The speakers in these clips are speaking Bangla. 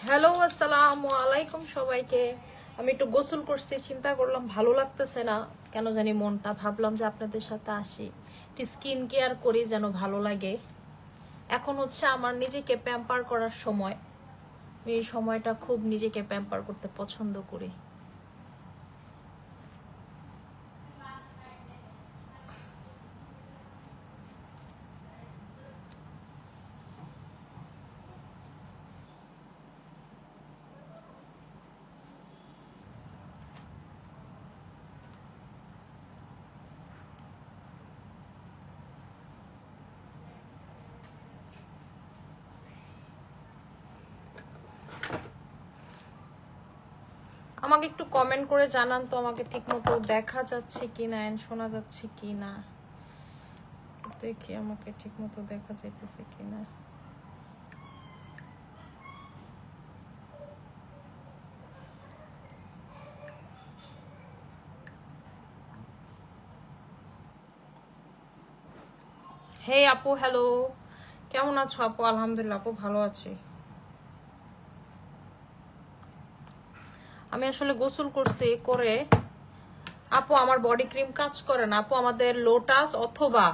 হ্যালো, আসসালামু আলাইকুম সবাইকে। আমি একটু গোসল করছি, চিন্তা করলাম ভালো লাগতেছে না কেন জানি মনটা, ভাবলাম যে আপনাদের সাথে আসি, একটু স্কিন কেয়ার করি যেন ভালো লাগে। এখন হচ্ছে আমার নিজেকে প্যাম্পার করার সময়। এই সময়টা খুব নিজেকে প্যাম্পার করতে পছন্দ করি। আমাকে একটু কমেন্ট করে জানান তো আমাকে ঠিকমতো দেখা যাচ্ছে কিনা, শোনা যাচ্ছে কিনা, দেখি আমাকে ঠিকমতো দেখা যাইতেছে কিনা। হে আপু, হ্যালো, কেমন আছো আপু? আলহামদুলিল্লাহ আপু, ভালো আছি। আমি আসলে গোসল করছি, করে আপু আমার বডি ক্রিম কাজ করে না আপু। আমাদের লোটাস অথবা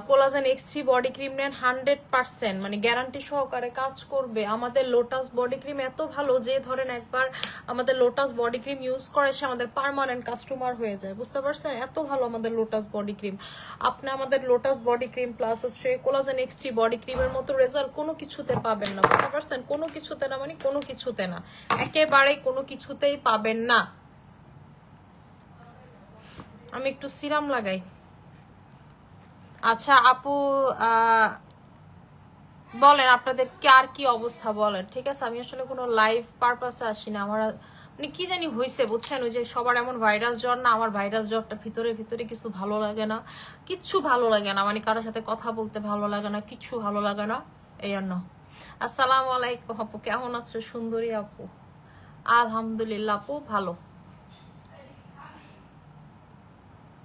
কোলাজেন X3 বডি ক্রিম নেন, 100% মানে গ্যারান্টি সহকারে কাজ করবে। আমাদের লোটাস বডি ক্রিম এত ভালো যে ধরেন একবার আমাদের লোটাস বডি ক্রিম ইউজ করে সে আমাদের পার্মানেন্ট কাস্টমার হয়ে যায়, বুঝতে পারছেন? এত ভালো আমাদের লোটাস বডি ক্রিম। আপনি আমাদের লোটাস বডি ক্রিম প্লাস হচ্ছে কোলাজেন X3 বডি ক্রিমের মতো রেজাল্ট কোনো কিছুতে পাবেন না, বুঝতে পারছেন? কোনো কিছুতে না, মানে কোনো কিছুতে না, একেবারে কোনো কিছুতেই পাবেন না। আমি একটু সিরাম লাগাই। আচ্ছা আপু, বলেন আপনাদের আর কি অবস্থা বলেন, ঠিক আছে? আমি আসলে কোনো লাইভ পারপাসে আসি না। আমার মানে কি জানি হয়েছে বুঝছেন, ওই যে সবার এমন ভাইরাস জ্বর না, আমার ভাইরাস জ্বরটা ভিতরে ভিতরে কিছু ভালো লাগে না, কিচ্ছু ভালো লাগে না, মানে কারোর সাথে কথা বলতে ভালো লাগে না, কিচ্ছু ভালো লাগে না, এই জন্য। আসসালামু আলাইকুম আপু, কেমন আছো সুন্দরী আপু? আলহামদুলিল্লাহ আপু, ভালো।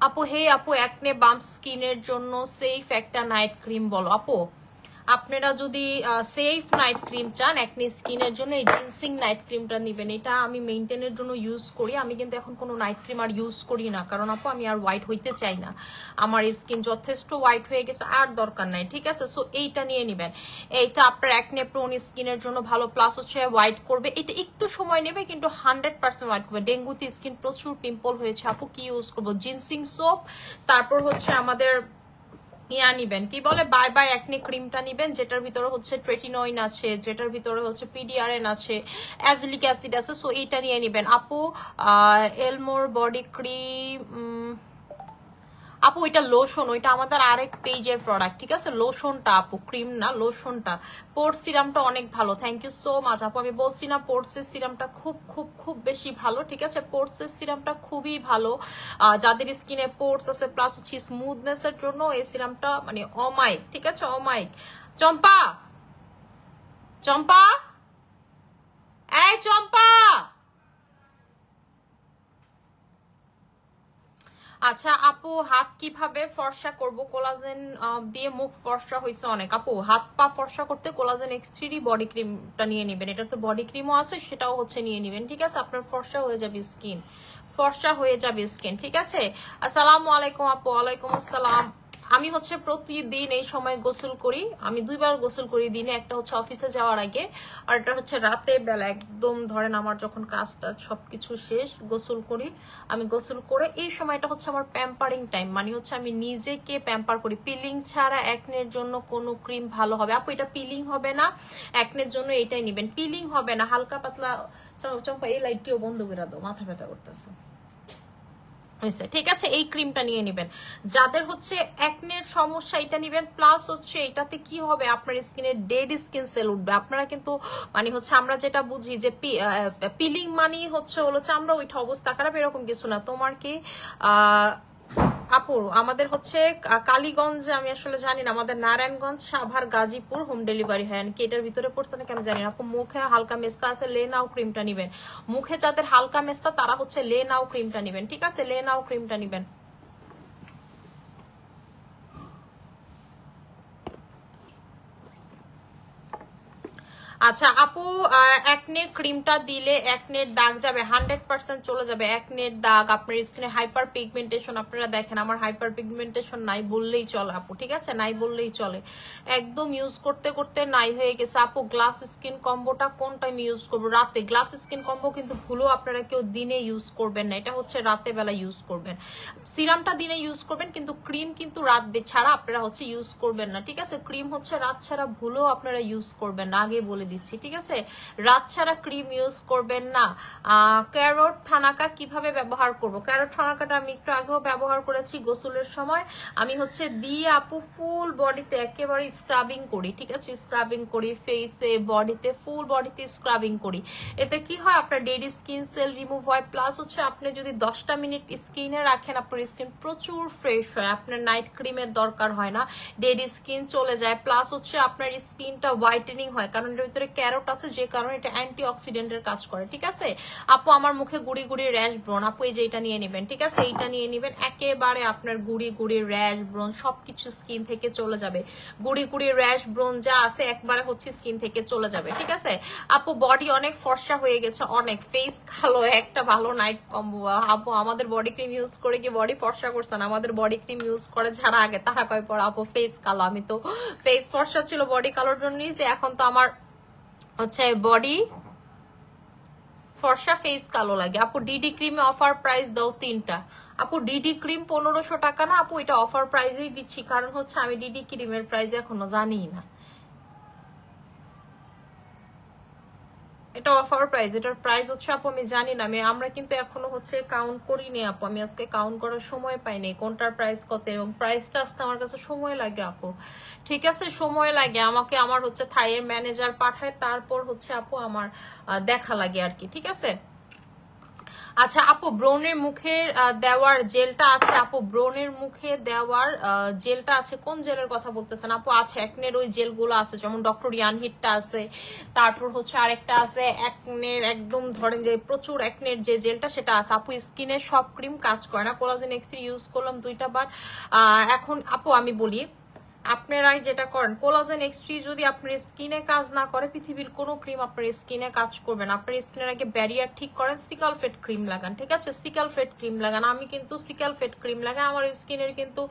আপু হে আপু, একনে বাম্প স্কিনের জন্য সেফ একটা নাইট ক্রিম বলো আপু। আপনারা যদি সেফ নাইট ক্রিম চান একনি স্কিনের জন্য, এই জিনসিং নাইট ক্রিমটা নেবেন। এটা আমি মেইনটেনের জন্য ইউজ করি। আমি কিন্তু এখন কোনো নাইট ক্রিম আর ইউজ করি না, কারণ আপু আমি আর হোয়াইট হইতে চাই না। আমার স্কিন যথেষ্ট হোয়াইট হয়ে গেছে, আর দরকার নাই, ঠিক আছে? সো এইটা নিয়ে নেবেন। এইটা আপনার একনে প্রোন স্কিনের জন্য ভালো, প্লাস হচ্ছে হোয়াইট করবে। এটা একটু সময় নেবে কিন্তু 100% হোয়াইট করবে। ডেঙ্গুতে স্কিন প্রচুর পিম্পল হয়েছে আপু, কি ইউজ করবো? জিনসিং সোপ, তারপর হচ্ছে আমাদের ইয়া নিবেন, কি বলে, বাই বাই একনি ক্রিমটা নিবেন, যেটার ভিতরে হচ্ছে ট্রেটিনয়েন আছে, যেটার ভিতরে হচ্ছে PDRN আছে, অ্যাজিলিক অ্যাসিড আছে। সো এইটা নিয়ে নিবেন আপু। এলমোর বডি ক্রিম আপু, ওইটা লোশন, ওইটা আমাদের আরেক পেজের প্রোডাক্ট, ঠিক আছে? লোশনটা আপু, ক্রিম না, লোশনটা। পোর্স সিরামটা অনেক ভালো, থ্যাংক ইউ সো মাচ আপু। আমি বলছি না পোর্সের সিরামটা খুব খুব খুব বেশি ভালো, ঠিক আছে? পোর্সের সিরামটা খুবই ভালো। যাদের স্কিনে পোর্স আছে প্লাস হচ্ছে স্মুথনেসের জন্য এই সিরামটা মানে অমাইক, ঠিক আছে? অমাইক। চম্পা, চম্পা, এই চম্পা। আচ্ছা আপু, হাত কিভাবে ফর্সা করব? কোলাজেন দিয়ে মুখ ফর্সা হয়েছে অনেক আপু। হাত পা ফর্সা করতে কোলাজেন X3 বডি ক্রিমটা নিয়ে নেবেন। এটা তো বডি ক্রিমও আছে, সেটাও হচ্ছে নিয়ে নেবেন, ঠিক আছে? আপনার ফর্সা হয়ে যাবে স্কিন, ফর্সা হয়ে যাবে স্কিন, ঠিক আছে? আসসালামু আলাইকুম আপু। ওয়ালাইকুম আসসালাম। আমি হচ্ছে প্রতিদিন এই সময় গোসল করি। আমি 2বার গোসল করি দিনে, একটা হচ্ছে অফিসে যাওয়ার আগে, আর একটা হচ্ছে রাতে বেলা, একদম ধরেন আমার যখন কাজটা সবকিছু শেষ গোসল করি। আমি গোসল করে এই সময়টা হচ্ছে আমার প্যাম্পারিং টাইম, মানে হচ্ছে আমি নিজেকে প্যাম্পার করি। পিলিং ছাড়া একনের জন্য কোনো ক্রিম ভালো হবে আপু? এটা পিলিং হবে না, একনের জন্য এটাই নেবেন। পিলিং হবে না, হালকা পাতলা। চম্পা এই লাইটটিও বন্ধ করে দাও, মাথা ব্যথা করতেছে, ঠিক আছে? এই ক্রিমটা নিয়ে নেবেন। যাদের হচ্ছে একনের সমস্যা এটা নেবেন, প্লাস হচ্ছে এটাতে কি হবে, আপনার স্কিনে ডেড স্কিন সেল উঠবে। আপনারা কিন্তু মানে হচ্ছে আমরা যেটা বুঝি যে পিলিং মানি হচ্ছে হলো চামড়া ওইটা অবস্থা খারাপ, এরকম কিছু না। তোমার কি আপু আমাদের হচ্ছে কালীগঞ্জে, আমি আসলে জানি না, আমাদের নারায়ণগঞ্জ, সাভার, গাজীপুর হোম ডেলিভারি হয় কি এটার ভিতরে পড়ছে নাকি আমি জানি না আপু। মুখে হালকা মেস্তা আছে, লে নাও ক্রিমটা নিবেন। মুখে যাদের হালকা মেস্তা তারা হচ্ছে লে নাও ক্রিমটা নিবেন, ঠিক আছে? লে নাও ক্রিমটা নিবেন। আচ্ছা আপু, একনের ক্রিমটা দিলে একনের দাগ যাবে 100% চলে যাবে। একনের দাগ, আপনার স্কিনে হাইপার পিগমেন্টেশন, আপনারা দেখেন আমার হাইপার পিগমেন্টেশন নাই বললেই চলে আপু, ঠিক আছে, নাই বললেই চলে, একদম ইউজ করতে করতে নাই হয়ে গেছে আপু। গ্লাস স্কিন কম্বোটা কোন টাইম ইউজ করবো? রাতে। গ্লাস স্কিন কম্বো কিন্তু ভুলেও আপনারা কেউ দিনে ইউজ করবেন না, এটা হচ্ছে রাতে বেলা ইউজ করবেন। সিরামটা দিনে ইউজ করবেন, কিন্তু ক্রিম কিন্তু রাত ছাড়া আপনারা হচ্ছে ইউজ করবেন না, ঠিক আছে। ক্রিম হচ্ছে রাত ছাড়া ভুলেও আপনারা ইউজ করবেন না, আগে বলে দিচ্ছি, ঠিক আছে। রাত ছাড়া ক্রিম ইউজ করবেন না। ক্যারট থানাকা কিভাবে ব্যবহার করব? ক্যারট থানাকাটা আমি একটু আগেও ব্যবহার করেছি গোসলের সময়। আমি হচ্ছে দিয়ে আপু ফুল বডিতে একেবারে স্ক্রাবিং করি, ঠিক আছে, স্ক্রাবিং করি ফেসে, বডিতে, ফুল বডিতে স্ক্রাবিং করি। এতে কি হয়, আপনার ডেড স্কিন সেল রিমুভ হয়, প্লাস হচ্ছে আপনি যদি 10টা মিনিট স্কিনে রাখেন আপনার স্কিন প্রচুর ফ্রেশ হয়, আপনার নাইট ক্রিমের দরকার হয় না, ডেড স্কিন চলে যায়, প্লাস হচ্ছে আপনার স্কিনটা হোয়াইটেনিং হয়, কারণ এর ভিতরে ক্যারট আছে, যে কারণে এটা অ্যান্টি অক্সিডেন্টের কাজ করে, ঠিক আছে। আপু আমার মুখে গুড়ি গুড়ি র্যাশ ব্রন, আপু এই যে এটা নিয়ে নেবেন, ঠিক আছে, এইটা নিয়ে নেবেন, একেবারে আপনার গুড়ি গুড়ি র্যাশ ব্রন সবকিছু স্কিন থেকে চলে যাবে। গুড়ি গুড়ি র্যাশ ব্রন যা আছে একবারে হচ্ছে স্কিন থেকে চলে যাবে, ঠিক আছে। আপু বডি অনেক ফর্সা হয়ে গেছে, অনেক ফেস কালো, একটা ভালো নাইট কম্বো। আপু আমাদের বডি ক্রিম ইউজ করে কি বডি ফর্সা করছেন? আমাদের বডি ক্রিম ইউজ করে যারা আগে তারা কয় পর আপু ফেস কালো। আমি তো ফেস ফর্সা ছিল বডি কালোর জন্য, এখন তো আমার হচ্ছে বডি ফর্সা ফেস কালো লাগে। আপু ডিডি ক্রিমে অফার প্রাইস দাও 3টা। আপু ডিডি ক্রিম 1500 টাকা না আপু, এটা অফার প্রাইসেই দিচ্ছি, কারণ হচ্ছে আমি ডিডি ক্রিমের প্রাইস এখনো জানি না, এটা অফার প্রাইস, এটার প্রাইস হচ্ছে আপু আমি জানি না, আমরা কিন্তু এখনো হচ্ছে কাউন্ট করিনি আপু, আমি আজকে কাউন্ট করার সময় পাইনি কোনটার প্রাইস কত, এবং প্রাইসটা আসতে আমার কাছে সময় লাগে আপু, ঠিক আছে, সময় লাগে আমাকে, আমার হচ্ছে থাইয়ের ম্যানেজার পাঠায়, তারপর হচ্ছে আপু আমার দেখা লাগে আর কি, ঠিক আছে। আচ্ছা আপু ব্রনের মুখে দেওয়ার জেলটা আছে, আপু ব্রনের মুখে দেওয়ার জেলটা আছে, কোন জেলের কথা বলতেছেন আপু? আছে একনের ওই জেলগুলো আছে, যেমন ডক্টর ইয়ানহিটটা আছে, তারপর হচ্ছে আরেকটা আছে একনের, একদম ধরেন যে প্রচুর একনের যে জেলটা সেটা আছে আপু। স্কিনের সব ক্রিম কাজ করে না, কোলাজেন X3 ইউজ করলাম 2টা বার। এখন আপু আমি বলি, আপনারাই যেটা করেন, কোলাজেন X3 যদি আপনার স্কিনে কাজ না করে, পৃথিবীর কোনো ক্রিম আপনার স্কিনে কাজ করবে না। আপনার স্কিনের আগে ব্যারিয়ার ঠিক করেন, সিকালফেট ক্রিম লাগান, ঠিক আছে, সিকালফেট ক্রিম লাগান। আমি কিন্তু সিকালফেট ক্রিম লাগাই, আমার স্কিনের কিন্তু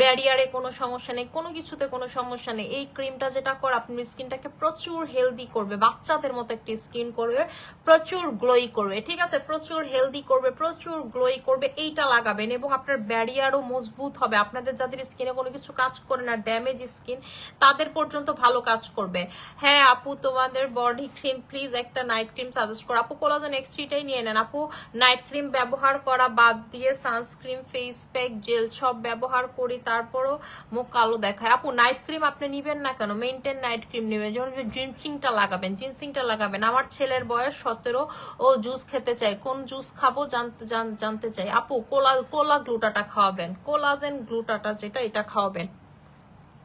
ব্যারিয়ারে কোনো সমস্যা নেই, কোনো কিছুতে কোনো সমস্যা নেই। এই ক্রিমটা যেটা করে আপনার স্কিনটাকে প্রচুর হেলদি করবে, বাচ্চাদের মতো একটি স্কিন করবে, প্রচুর গ্লোই করবে, ঠিক আছে, প্রচুর হেলদি করবে, প্রচুর গ্লোই করবে, এইটা লাগাবেন, এবং আপনার ব্যারিয়ারও মজবুত হবে। আপনাদের যাদের স্কিনে কোনো কিছু কাজ করে না, ড্যামেজ স্কিন, তাদের পর্যন্ত ভালো কাজ করবে। হ্যাঁ আপু তোমাদের বডি ক্রিম প্লিজ একটা নাইট ক্রিম সাজেস্ট করো। আপু কোলাজেন X3টাই নিয়ে নেন আপু, নাইট ক্রিম ব্যবহার করা বাদ দিয়ে সানস্ক্রিন, ফেস প্যাক, জেল সব ব্যবহার করি, তারপরও মুখ কালো দেখায়। আপু নাইট ক্রিম আপনি নিবেন না কেন, মেইনটেইন নাইট ক্রিম নেবেন, যেমন জিনসিংটা লাগাবেন, জিনসিংটা লাগাবেন। আমার ছেলের বয়স 17, ও জুস খেতে চায়, কোন জুস খাবো জানতে চাই আপু। কোলা গ্লুটাটা খাওয়াবেন, কোলাজেন গ্লুটাটা যেটা, এটা খাওয়াবেন,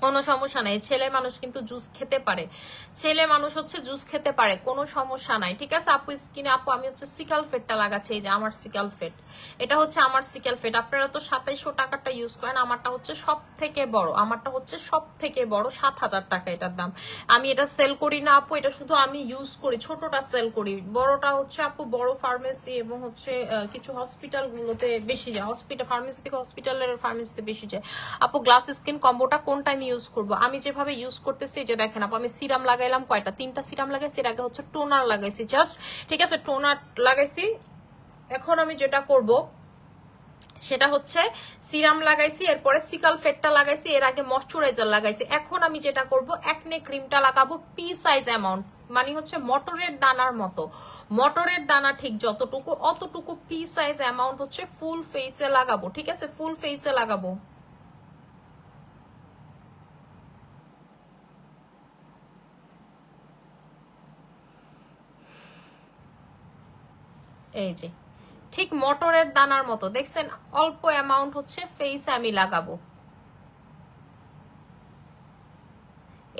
কোনো সমস্যা নাই। ছেলে মানুষ কিন্তু জুস খেতে পারে, ছেলে মানুষ হচ্ছে জুস খেতে পারে, কোনো সমস্যা নাই, ঠিক আছে আপু। স্কিনে আপু আমি হচ্ছে সিকাল ফেটটা লাগাচ্ছি, এই যে আমার সিকাল ফেট, এটা হচ্ছে আমার সিকাল ফেট। আপনারা তো 2700 টাকাটা ইউজ করেন, আমারটা হচ্ছে সব থেকে বড়, আমারটা হচ্ছে সব থেকে বড়, 7000 টাকা এটার দাম। আমি এটা সেল করি না আপু, এটা শুধু আমি ইউজ করি, ছোটটা সেল করি, বড়টা হচ্ছে আপু বড় ফার্মেসি এবং হচ্ছে কিছু হসপিটাল গুলোতে বেশি যায়, হসপিটাল ফার্মেসি থেকে হসপিটালের ফার্মেসিতে বেশি যায় আপু। গ্লাস স্কিন কম্বোটা কোন টাইম ইউজ করবো? আমি যেভাবে ইউজ করতেছি, যে দেখেন আপু আমি সিরাম লাগাইলাম কয়টা, 3টা সিরাম লাগাইছি, এর আগে হচ্ছে টোনার লাগাইছি জাস্ট, ঠিক আছে, টোনার লাগাইছি। এখন আমি যেটা করব সেটা হচ্ছে সিরাম লাগাইছি, এরপরে সিকাল ফেটটা লাগাইছি, এর আগে ময়শ্চারাইজার লাগাইছি। এখন আমি যেটা করব, একনে ক্রিমটা লাগাবো পি সাইজ অ্যামাউন্ট, মানে হচ্ছে মটরের দানার মতো, মটরের দানা ঠিক যতটুকু অতটুকু পি সাইজ অ্যামাউন্ট হচ্ছে ফুল ফেসে লাগাবো, ঠিক আছে, ফুল ফেসে লাগাবো। এই যে ঠিক মটরের দানার মতো দেখছেন, অল্প অ্যামাউন্ট হচ্ছে ফেসে আমি লাগাবো।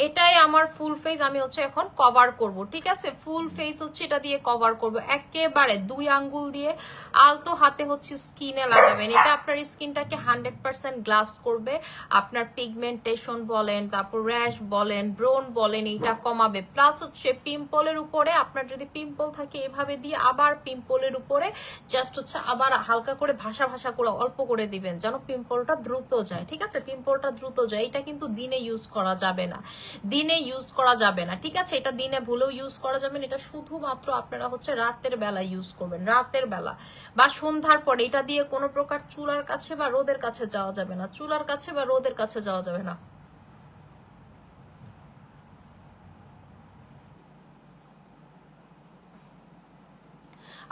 এটাই আমার ফুল ফেস, আমি হচ্ছে এখন কভার করব, ঠিক আছে? ফুল ফেস হচ্ছে এটা দিয়ে কভার করব, একেবারে 2 আঙ্গুল দিয়ে আলতো হাতে হচ্ছে স্কিনে লাগাবেন। এটা আপনার স্কিনটাকে 100% গ্লাস করবে, আপনার পিগমেন্টেশন বলেন, তারপর র্যাশ বলেন, ব্রোন বলেন, এটা কমাবে। প্লাস হচ্ছে পিম্পলের উপরে, আপনার যদি পিম্পল থাকে এভাবে দিয়ে আবার পিম্পলের উপরে জাস্ট হচ্ছে আবার হালকা করে ভাসা ভাসা করে অল্প করে দিবেন, যেন পিম্পলটা দ্রুত যায়, ঠিক আছে? পিম্পলটা দ্রুত যায়। এটা কিন্তু দিনে ইউজ করা যাবে না, দিনে ইউজ করা যাবে না, ঠিক আছে? এটা দিনে ভুলেও ইউজ করা যাবে না। এটা শুধুমাত্র আপনারা হচ্ছে রাতের বেলা ইউজ করবেন, রাতের বেলা বা সন্ধ্যার পরে। এটা দিয়ে কোনো প্রকার চুলার কাছে বা রোদের কাছে যাওয়া যাবে না, চুলার কাছে বা রোদের কাছে যাওয়া যাবে না।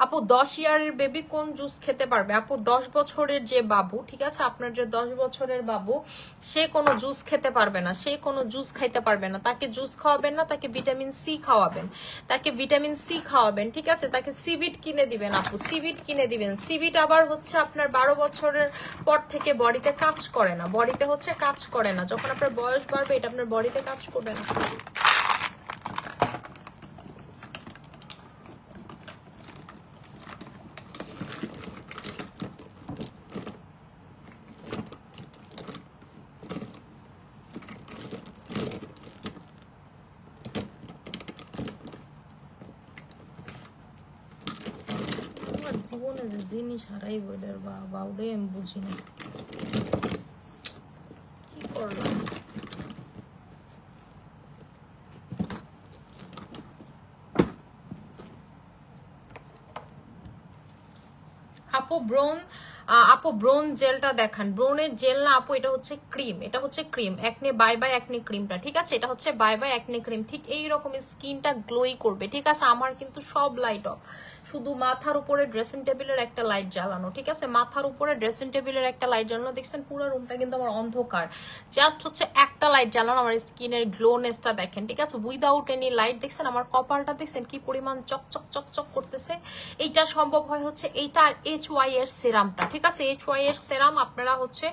আপু 10 ইয়ারের বেবি কোন জুস খেতে পারবে? আপু 10 বছরের যে বাবু, ঠিক আছে, আপনার যে 10 বছরের বাবু, সে কোনো জুস খেতে পারবে না, সে কোনো জুস খাইতে পারবে না। তাকে জুস খাওয়াবেন না, তাকে ভিটামিন সি খাওয়াবেন, তাকে ভিটামিন সি খাওয়াবেন, ঠিক আছে? তাকে সিবিট কিনে দিবেন আপু, সিবিট কিনে দিবেন। সিবিট আবার হচ্ছে আপনার 12 বছরের পর থেকে বডিতে কাজ করে না, বডিতে হচ্ছে কাজ করে না। যখন আপনার বয়স বাড়বে এটা আপনার বডিতে কাজ করবে না। জীবনে যে জিনিস হারাই বইটার বাবা, ওটাই আমি বুঝি না কি করলাম। আপু ব্রোন জেলটা দেখান। ব্রোনের জেল না আপু, এটা হচ্ছে ক্রিম, এটা হচ্ছে ক্রিম, একনে বাই বাই একনে ক্রিমটা, ঠিক আছে? এটা হচ্ছে বাই বাই একনে ক্রিম, ঠিক এইরকম স্কিনটা গ্লোই করবে, ঠিক আছে? আমার কিন্তু সব লাইট অফ, শুধু মাথার উপরে ড্রেসিং টেবিলের একটা লাইট জ্বালানো, ঠিক আছে? মাথার উপরে ড্রেসিং টেবিলের একটা লাইট জ্বালানো, দেখছেন পুরো রুমটা কিন্তু আমার অন্ধকার, জাস্ট হচ্ছে একটা লাইট জ্বালানো, আমার স্কিনের গ্লোনেসটা দেখেন, ঠিক আছে? উইদাউট এনি লাইট, দেখছেন আমার কপালটা, দেখছেন কি পরিমাণ চকচক চকচক করতেছে। এইটা সম্ভব হয় হচ্ছে এইটা HY এর সিরামটা, ঠিক আছে? HY এর সিরাম আপনারা হচ্ছে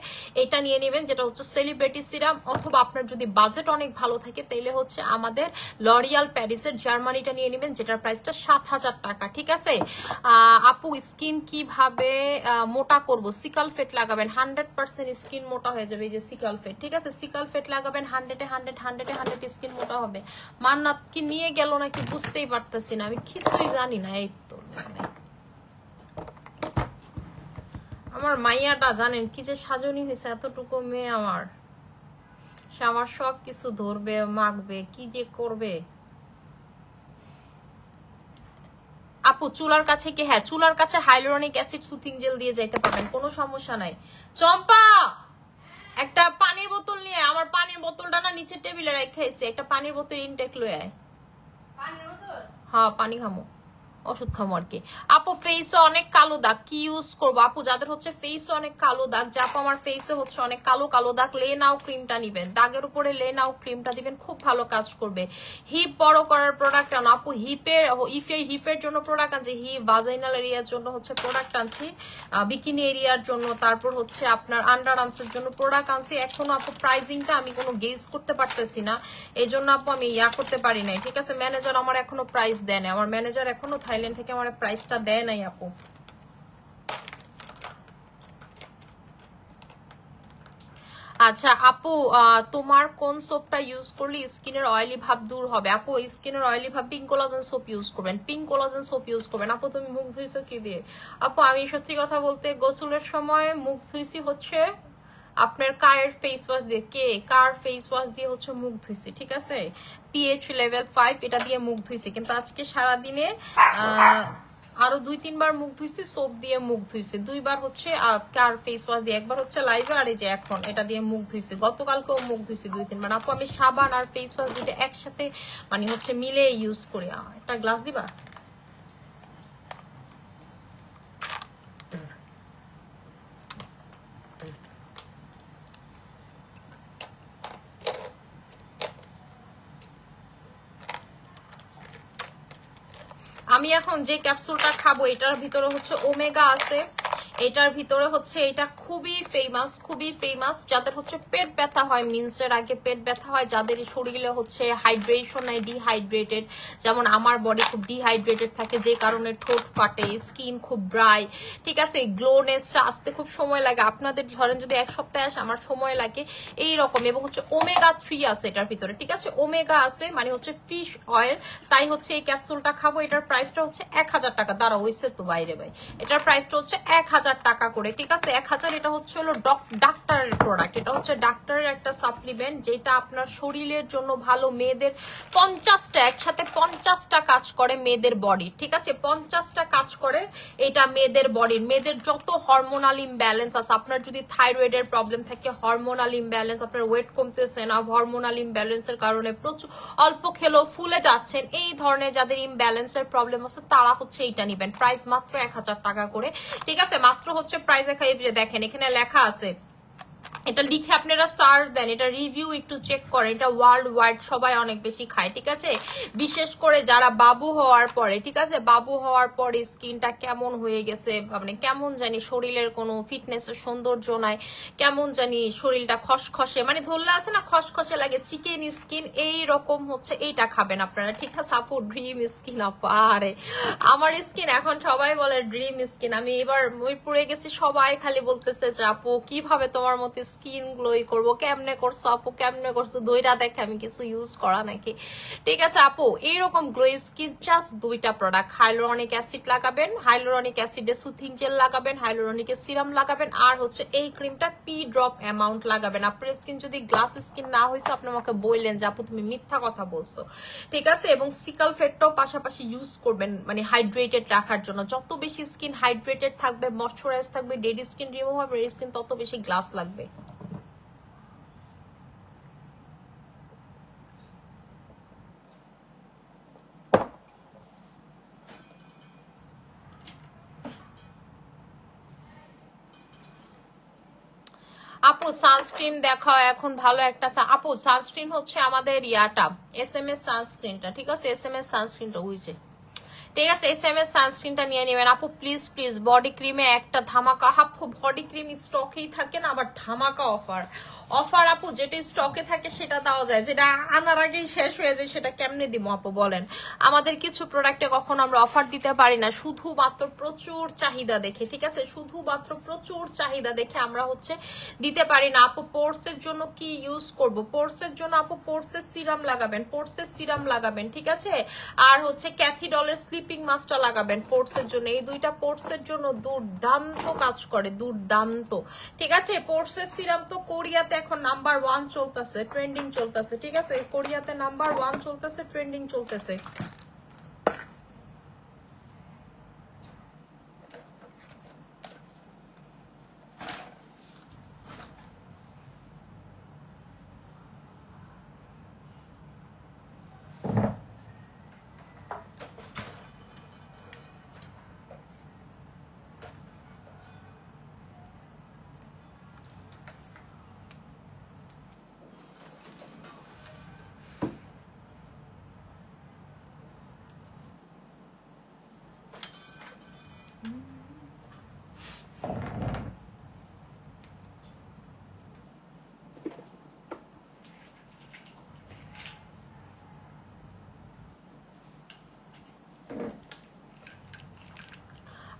এটা নিয়ে নেবেন, যেটা হচ্ছে সেলিব্রিটি সিরাম, অথবা আপনার যদি বাজেট অনেক ভালো থাকে তাইলে হচ্ছে আমাদের লরিয়াল প্যারিসের জার্মানিটা নিয়ে নেবেন, যেটার প্রাইসটা 7000 টাকা, ঠিক আছে? আপু স্কিন কিভাবে মোটা করব? সিকাল ফেট লাগাবেন, 100% স্কিন মোটা হয়ে যাবে। এই যে সিকাল ফেট, ঠিক আছে? সিকাল ফেট লাগাবেন, 100 স্কিন মোটা হবে। মান্নাত কি নিয়ে গেল নাকি বুঝতেই পারতেছি না, আমি কিছুই জানি না। এই তো আমার মাইয়াটা জানেন কি যে সাজনি হয়েছে, এতটুকু মেয়ে আমার, সে আমার সব কিছু ধরবে মাখবে, কি যে করবে। আপু চুলার কাছে কি? হ্যাঁ, চুলার কাছে হাইলোরনিক অ্যাসিড সুথিং জেল দিয়ে যাইতে পারবেন, কোনো সমস্যা নাই। চম্পা একটা পানির বোতল নিয়ে, আমার পানির বোতলটা না নিচে টেবিলে রেখেছি, একটা পানির বোতল ইনটেক লয়ে আয়। হ্যাঁ পানি খামো, ওষুধ খামো আর কি। আপু ফেসে অনেক কালো দাগ, কি ইউজ করবো? আপু যাদের হচ্ছে ফেসে অনেক কালো দাগ, যে আপু আমার ফেসে হচ্ছে অনেক কালো কালো দাগ, লে নাও ক্রিমটা নিবেন, দাগের উপরে লে নাও ক্রিমটা দিবেন, খুব ভালো কাজ করবে। হিপ বড় করার প্রোডাক্ট আনো আপু, হিপের জন্য প্রোডাক্ট আনছি, হিপ ভাজাইনাল এরিয়ার জন্য হচ্ছে প্রোডাক্ট আনছি, বিকিনি এরিয়ার জন্য, তারপর হচ্ছে আপনার আন্ডার আর্মসের জন্য প্রোডাক্ট আনছি। এখনো আপু প্রাইসিংটা আমি কোনো গেজ করতে পারতেছি না, এই জন্য আপু আমি করতে পারি নাই, ঠিক আছে? ম্যানেজার আমার এখনো প্রাইস দেয় না, আমার ম্যানেজার এখনো থাইল্যান্ড থেকে আমার প্রাইসটা দেয় নাই আপু। আচ্ছা আপু, তোমার কোন সোপটা ইউজ করলে স্কিনের অয়েলি ভাব দূর হবে? আপু স্কিনের অয়েলি ভাব পিঙ্ক কোলাজেন সোপ ইউজ করবেন, পিঙ্ক কোলাজেন সোপ ইউজ করবেন। আপু তুমি মুখ ধুইছো কি দিয়ে? আপু আমি সত্যি কথা বলতে গোসলের সময় মুখ ধুইছি হচ্ছে আপনার কার ফেস ওয়াশ দিয়ে, কার ফেস ওয়াশ দিয়ে হচ্ছে মুখ ধুইছি, ঠিক আছে? PH লেভেল 5 এটা দিয়ে মুখ ধুইছি, কিন্তু আজকে সারাদিনে আরো 2-3 বার মুখ ধুইছি, সোপ দিয়ে মুখ ধুইছি, 2 বার হচ্ছে কার ফেস ওয়াশ দিয়ে, একবার হচ্ছে লাইভে, আর এই যে এখন এটা দিয়ে মুখ ধুইছি। গতকালকেও মুখ ধুইছি 2-3 বার। আপু আমি সাবান আর ফেস ওয়াশ দুটো একসাথে মানে হচ্ছে মিলে ইউজ করি। একটা গ্লাস দিবা? আমি এখন যে ক্যাপসুলটা খাবো এটার ভিতরে হচ্ছে ওমেগা আছে, এটার ভিতরে হচ্ছে এটা খুবই ফেমাস যাদের হচ্ছে পেট ব্যথা হয়, মিন্সের আগে পেট ব্যথা হয়, যাদের শরীরে হচ্ছে হাইড্রেশন নাই, ডিহাইড্রেটেড, যেমন আমার বডি খুব ডিহাইড্রেটেড থাকে যে কারণে ঠোঁট ফাটে, স্কিন খুব ড্রাই, ঠিক আছে, গ্লোনেসটা আসতে খুব সময় লাগে, আপনাদের ধরেন যদি এক সপ্তাহে আসে আমার সময় লাগে এই রকম। এবং হচ্ছে ওমেগা 3 আছে এটার ভিতরে, ঠিক আছে, ওমেগা আছে মানে হচ্ছে ফিশ অয়েল, তাই হচ্ছে এই ক্যাপসুলটা খাবো। এটার প্রাইসটা হচ্ছে 1000 টাকা। দাঁড়া হইছে তো বাইরে ভাই, এটার প্রাইসটা হচ্ছে 1000 টাকা করে, ঠিক আছে, 1000। এটা হচ্ছে হলো ডাক্তারের প্রোডাক্ট, এটা হচ্ছে ডাক্তারের একটা সাপ্লিমেন্ট যেটা আপনার শরীরের জন্য ভালো। মেয়েদের 50টা একসাথে 50টা কাজ করে মেয়েদের বডি, ঠিক আছে, 50টা কাজ করে এটা মেয়েদের বডির। মেয়েদের যত হরমোনাল ইমব্যালেন্স আছে, আপনার যদি থাইরয়েডের প্রবলেম থাকে, হরমোনাল ইমব্যালেন্স, আপনার ওয়েট কমতেছে না, হরমোনাল ইমব্যালেন্সের কারণে প্রচুর অল্প খেলেও ফুলে যাচ্ছেন, এই ধরনের যাদের ইমব্যালেন্সের প্রবলেম আছে তারা হচ্ছে এইটা নিবেন। প্রাইস মাত্র 1000 টাকা করে, ঠিক আছে, মাত্র হচ্ছে প্রাইস দেখেন এখানে লেখা আছে, এটা লিখে আপনারা সার্চ দেন, এটা রিভিউ একটু চেক করেন, এটা ওয়ার্ল্ড ওয়াইড সবাই অনেক বেশি খায়, ঠিক আছে, বিশেষ করে যারা বাবু হওয়ার পরে, ঠিক আছে, বাবু হওয়ার পরে স্কিনটা কেমন হয়ে গেছে, মানে কেমন জানি শরীরের কোনো ফিটনেসের সৌন্দর্য নাই, কেমন জানি শরীরটা খসখসে, মানে ধরলে আছে না খসখসে লাগে, চিকেন স্কিন, এই রকম হচ্ছে এইটা খাবেন আপনারা, ঠিক আছে আপু। ড্রিম স্কিন আপু, আরে আমার স্কিন এখন সবাই বলে ড্রিম স্কিন। আমি এবার মইপুরে গেছি, সবাই খালি বলতেছে যে আপু কিভাবে তোমার মতো স্কিন গ্লোই করবো, কেমনে করছো আপু, কেমনে করছো, দইটা দেখে আমি কিছু ইউজ করা নাকি, ঠিক আছে আপু। এইরকম গ্লো স্কিন জাস্ট 2টা প্রোডাক্ট, হাইলোরনিক অ্যাসিড লাগাবেন, হাইলোরনিক অ্যাসিডে সুথিং জেল লাগাবেন, হাইলোরনিকের সিরাম লাগাবেন, আর হচ্ছে এই ক্রিমটা পি ড্রপ অ্যামাউন্ট লাগাবেন। আপনার স্কিন যদি গ্লাস স্কিন না হয়েছে আপনি আমাকে বললেন যে আপু তুমি মিথ্যা কথা বলছো, ঠিক আছে, এবং সিকাল ফেটটাও পাশাপাশি ইউজ করবেন, মানে হাইড্রেটেড রাখার জন্য। যত বেশি স্কিন হাইড্রেটেড থাকবে, ময়শ্চারাইজ থাকবে, ডেড স্কিন রিমুভ হবে, স্কিন তত বেশি গ্লাস লাগবে। আপু সানস্ক্রিন দেখাও এখন ভালো একটা। আপু সানস্ক্রিন হচ্ছে আমাদের ইয়াটা SMS সানস্ক্রিনটা, ঠিক আছে, SMS সানস্ক্রিনটা হয়েছে, ঠিক আছে, SMS সানস্ক্রিনটা নিয়ে নেবেন আপু প্লিজ প্লিজ। বডি ক্রিমে একটা ধামাকা, আপু বডি ক্রিম স্টকেই থাকে না, আবার ধামাকা অফার আপু, যেটা স্টকে থাকে সেটা দেওয়া যায়, যেটা আনার আগেই শেষ হয়ে যায় সেটা কেমনে দিব আপু বলেন। আমাদের কিছু প্রোডাক্টে কখনো আমরা অফার দিতে পারি না, শুধুমাত্র প্রচুর চাহিদা দেখে, ঠিক আছে, শুধুমাত্র প্রচুর চাহিদা দেখে আমরা হচ্ছে দিতে পারি না আপু। পোর্সের জন্য কি ইউজ করব, পোর্সের জন্য আপু পোর্সের সিরাম লাগাবেন, পোর্সের সিরাম লাগাবেন, ঠিক আছে, আর হচ্ছে ক্যাথিডলের স্লিপিং মাস্কটা লাগাবেন পোর্সের জন্য। এই 2টা পোর্সের জন্য দুর্দান্ত কাজ করে, দুর্দান্ত, ঠিক আছে। পোর্সের সিরাম তো কোরিয়াতে এখন নাম্বার 1 চলতেছে, ট্রেন্ডিং চলতেছে, ঠিক আছে, কোরিয়াতে নাম্বার 1 চলতেছে, ট্রেন্ডিং চলতেছে।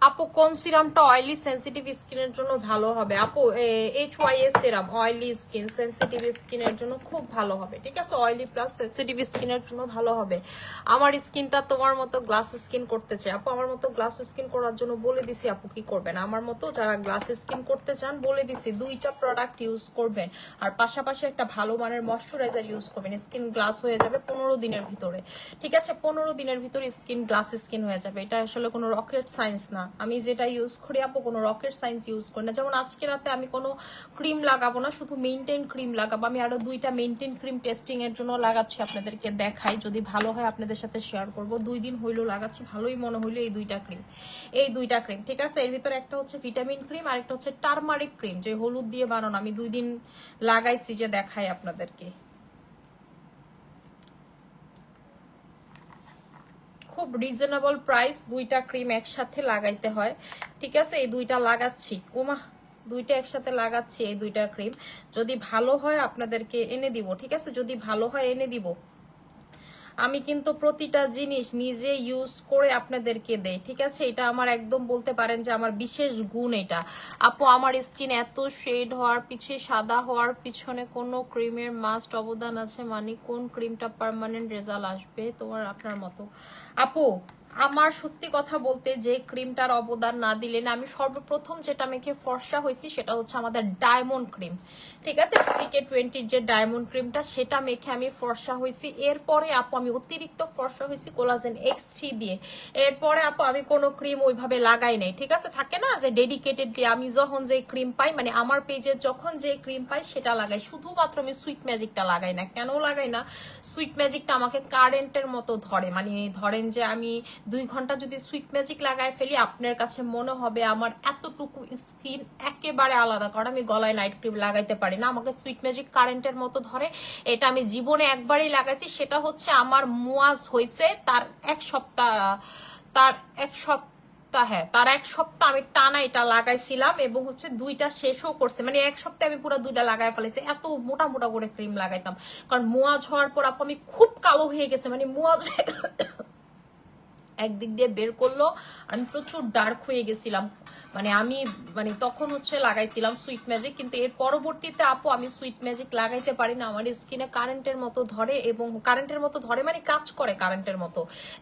আপু কোন সিরামটা অয়েলি সেনসিটিভ স্কিনের জন্য ভালো হবে আপু? HYS serum oily skin sensitive স্কিনের জন্য খুব ভালো হবে, ঠিক আছে, অয়েলি প্লাস সেনসিটিভ স্কিনের জন্য ভালো হবে। আমার স্কিনটা তোমার মতো গ্লাস স্কিন করতে চাই আপু, আমার মতো গ্লাস স্কিন করার জন্য বলে দিছি আপু কি করবেন, আমার মতো যারা গ্লাস স্কিন করতে চান বলে দিছি 2টা প্রোডাক্ট ইউজ করবেন, আর পাশাপাশি একটা ভালো মানের ময়শ্চারাইজার ইউজ করবেন, স্কিন গ্লাস হয়ে যাবে 15 দিনের ভিতরে, ঠিক আছে, 15 দিনের ভিতরে স্কিন গ্লাস স্কিন হয়ে যাবে। এটা আসলে কোনো রকেট সায়েন্স না, আমি যেটা ইউজ করি আপু কোনো রকেট সায়েন্স ইউজ করি না। যেমন আজকে রাতে আমি কোনো ক্রিম লাগাবো না, শুধু মেইনটেইন ক্রিম লাগাবো। আমি আরো 2টা মেইনটেইন ক্রিম টেস্টিং এর জন্য লাগাচ্ছি, আপনাদেরকে দেখাই, যদি ভালো হয় আপনাদের সাথে শেয়ার করব। 2 দিন হইলো লাগাচ্ছি, ভালোই মনে হইলো এই 2টা ক্রিম, ঠিক আছে। এর ভিতরে একটা হচ্ছে ভিটামিন ক্রিম আর একটা হচ্ছে টারমারিক ক্রিম, যে হলুদ দিয়ে বানানো। আমি 2 দিন লাগাইছি, যে দেখাই আপনাদেরকে, খুব রিজনেবল প্রাইস, দুইটা ক্রিম একসাথে লাগাইতে হয়, ঠিক আছে? এই দুইটা লাগাচ্ছি, ওমা দুইটা একসাথে লাগাচ্ছি, এই দুইটা ক্রিম যদি ভালো হয় আপনাদেরকে এনে দিব, ঠিক আছে? যদি ভালো হয় এনে দিব। আমি কিন্তু প্রতিটা জিনিস নিজে ইউজ করে আপনাদেরকে দেই, ঠিক আছে? এটা আমার একদম বলতে পারেন যে আমার বিশেষ গুণ এটা। আপু আমার স্কিন এত শেড হওয়ার পিছনে, সাদা হওয়ার পিছনে কোনো ক্রিমের মাস্ট অবদান আছে? মানে কোন ক্রিমটা পার্মানেন্ট রেজাল্ট আসবে তোমার আপনার মতো? আপু আমার সত্যি কথা বলতে যে ক্রিমটার অবদান না দিলে না, আমি সর্বপ্রথম যেটা মেখে ফর্সা হয়েছি সেটা হচ্ছে আমাদের ডায়মন্ড ক্রিম, ঠিক আছে? CK20 যে ডায়মন্ড ক্রিমটা, সেটা মেখে আমি ফর্সা হয়েছি। এরপরে আপু আমি অতিরিক্ত ফর্সা হয়েছি কোলাজেন X3 দিয়ে। এরপরে আপু আমি কোনো ক্রিম ওইভাবে লাগাই নাই, ঠিক আছে? থাকে না যে ডেডিকেটেড দিয়ে আমি যখন যে ক্রিম পাই, মানে আমার পেজে যখন যে ক্রিম পাই সেটা লাগাই। শুধুমাত্র আমি সুইট ম্যাজিকটা লাগাই না। কেন লাগাই না? সুইট ম্যাজিকটা আমাকে কারেন্টের মতো ধরে, মানে ধরেন যে আমি 2 ঘন্টা যদি সুইট ম্যাজিক লাগায় ফেলি, আপনার কাছে মনে হবে আমার এতটুকু স্কিন একেবারে আলাদা, কারণ আমি গলায় নাইট ক্রিম লাগাইতে পারি না, আমাকে সুইট ম্যাজিক কারেন্টের মতো ধরে। এটা আমি জীবনে একবারই লাগাইছি, সেটা হচ্ছে আমার মুয়াজ হয়েছে তার এক সপ্তাহ, তার এক সপ্তাহ আমি টানা এটা লাগাইছিলাম, এবং হচ্ছে দুইটা শেষও করছে, মানে এক সপ্তাহে আমি পুরো দুইটা লাগাই ফেলেছি। এত মোটা মোটা করে ক্রিম লাগাইতাম, কারণ মুয়াজ হওয়ার পর আপু আমি খুব কালো হয়ে গেছে, মানে মুয়াজ একদিক দিয়ে বের করলো, আমি প্রচুর ডার্ক হয়ে গেছিলাম। মানে তখন হচ্ছে লাগাইছিলাম সুইট ম্যাজিক, কিন্তু এর পরবর্তীতে আপু আমি সুইট ম্যাজিক লাগাইতে পারি না, আমার স্কিনে কারেন্টের মতো ধরে, এবং কারেন্টের মতো ধরে মানে কাজ করে কারেন্টের মতো,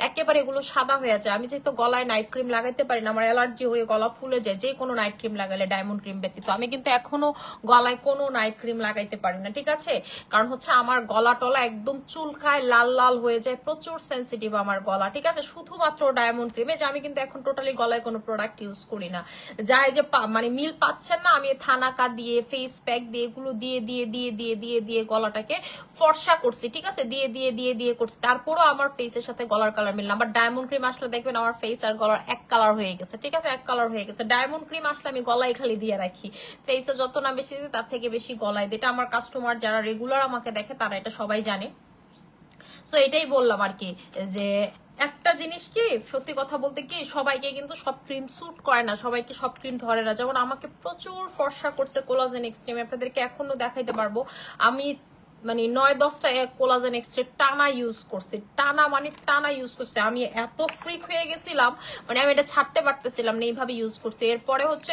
একেবারে এগুলো সাদা হয়ে যায়। আমি যেহেতু গলায় নাইট ক্রিম লাগাইতে পারি না, আমার অ্যালার্জি হয়ে গলা ফুলে যায় যে কোনো নাইট ক্রিম লাগালে, ডায়মন্ড ক্রিম ব্যতীত। আমি কিন্তু এখনো গলায় কোনো নাইট ক্রিম লাগাইতে পারি না, ঠিক আছে? কারণ হচ্ছে আমার গলা টলা একদম চুলকায়, লাল লাল হয়ে যায়, প্রচুর সেন্সিটিভ আমার গলা, ঠিক আছে? শুধুমাত্র ডায়মন্ড ক্রিমে, যে আমি কিন্তু এখন টোটালি গলায় কোনো প্রোডাক্ট ইউজ করি না। যাই যে মানে মিল পাচ্ছেন না, আমি থানাকা দিয়ে, ফেস প্যাক দিয়ে, এগুলো দিয়ে দিয়ে দিয়ে দিয়ে দিয়ে দিয়ে গলাটাকে ফর্সা করছি, ঠিক আছে? দিয়ে দিয়ে দিয়ে দিয়ে করছি, তারপরও আমার ফেসের সাথে গলার কালার মিল না। আবার ডায়মন্ড ক্রিম আসলে দেখবেন আমার ফেস আর গলার এক কালার হয়ে গেছে, ঠিক আছে? এক কালার হয়ে গেছে। ডায়মন্ড ক্রিম আসলে আমি গলায় খালি দিয়ে রাখি, ফেসে যত না বেশি দিই তার থেকে বেশি গলায় দিই। এটা আমার কাস্টমার যারা রেগুলার আমাকে দেখে তারা এটা সবাই জানে। সো এটাই বললাম আর কি, যে একটা জিনিস কি সত্যি কথা বলতে কি, সবাইকে কিন্তু সব ক্রিম স্যুট করে না, সবাইকে সব ক্রিম ধরে না। যেমন আমাকে প্রচুর ফর্সা করছে কোলাজেন এক্সট্রিম, আপনাদেরকে এখনো দেখাইতে পারবো। আমি মানে 9-10টা কোলাজেন এক্সট্রা টানা ইউজ করছি, টানা ইউজ করছি। আমি এত ফ্রিক হয়ে গেছিলাম, মানে আমি এটা ছাড়তে পারতেছিলাম না, এইভাবে ইউজ করছি। এরপরে হচ্ছে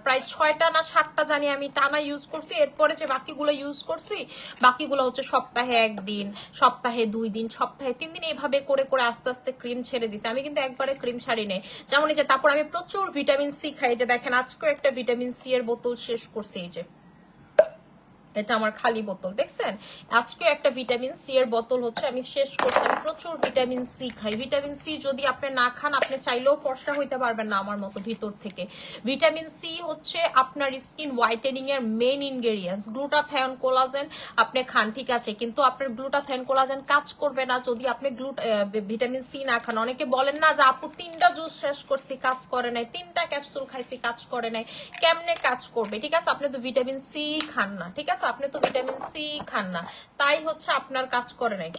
প্রায় 6টা না 7টা জানি আমি টানা ইউজ করছি। এরপরে যে বাকিগুলো ইউজ করছি, বাকিগুলো হচ্ছে সপ্তাহে 1 দিন, সপ্তাহে 2 দিন, সপ্তাহে 3 দিন, এইভাবে করে করে আস্তে আস্তে ক্রিম ছেড়ে দিছি। আমি কিন্তু একবারে ক্রিম ছাড়ি নাই। যেমন এই যে, তারপর আমি প্রচুর ভিটামিন সি খাই, যে দেখেন আজকেও একটা ভিটামিন সি এর বোতল শেষ করছি, এই যে এটা আমার খালি বোতল, দেখছেন? আজকে একটা ভিটামিন সি এর বোতল হচ্ছে আমি শেষ করছি। আমি প্রচুর ভিটামিন সি খাই। ভিটামিন সি যদি আপনি না খান, আপনি চাইলেও ফর্সা হইতে পারবেন না আমার মতো ভিতর থেকে। ভিটামিন সি হচ্ছে আপনার স্কিন হোয়াইটেনিং এর মেইন ইনগ্রেডিয়েন্টস। গ্লুটাথায়ন, কোলাজেন আপনি খান, ঠিক আছে, কিন্তু আপনার গ্লুটাথায়ন, কোলাজেন কাজ করবে না যদি আপনি ভিটামিন সি না খান। অনেকে বলেন না যে আপু 3টা জুস শেষ করছি কাজ করে নাই, 3টা ক্যাপসুল খাইছি কাজ করে নাই, কেমনে কাজ করবে? ঠিক আছে, আপনি তো ভিটামিন সি খান না, ঠিক আছে? আপনি তো ভিটামিন সি খান না, তাই হচ্ছে আপনার কাজ করে নাই।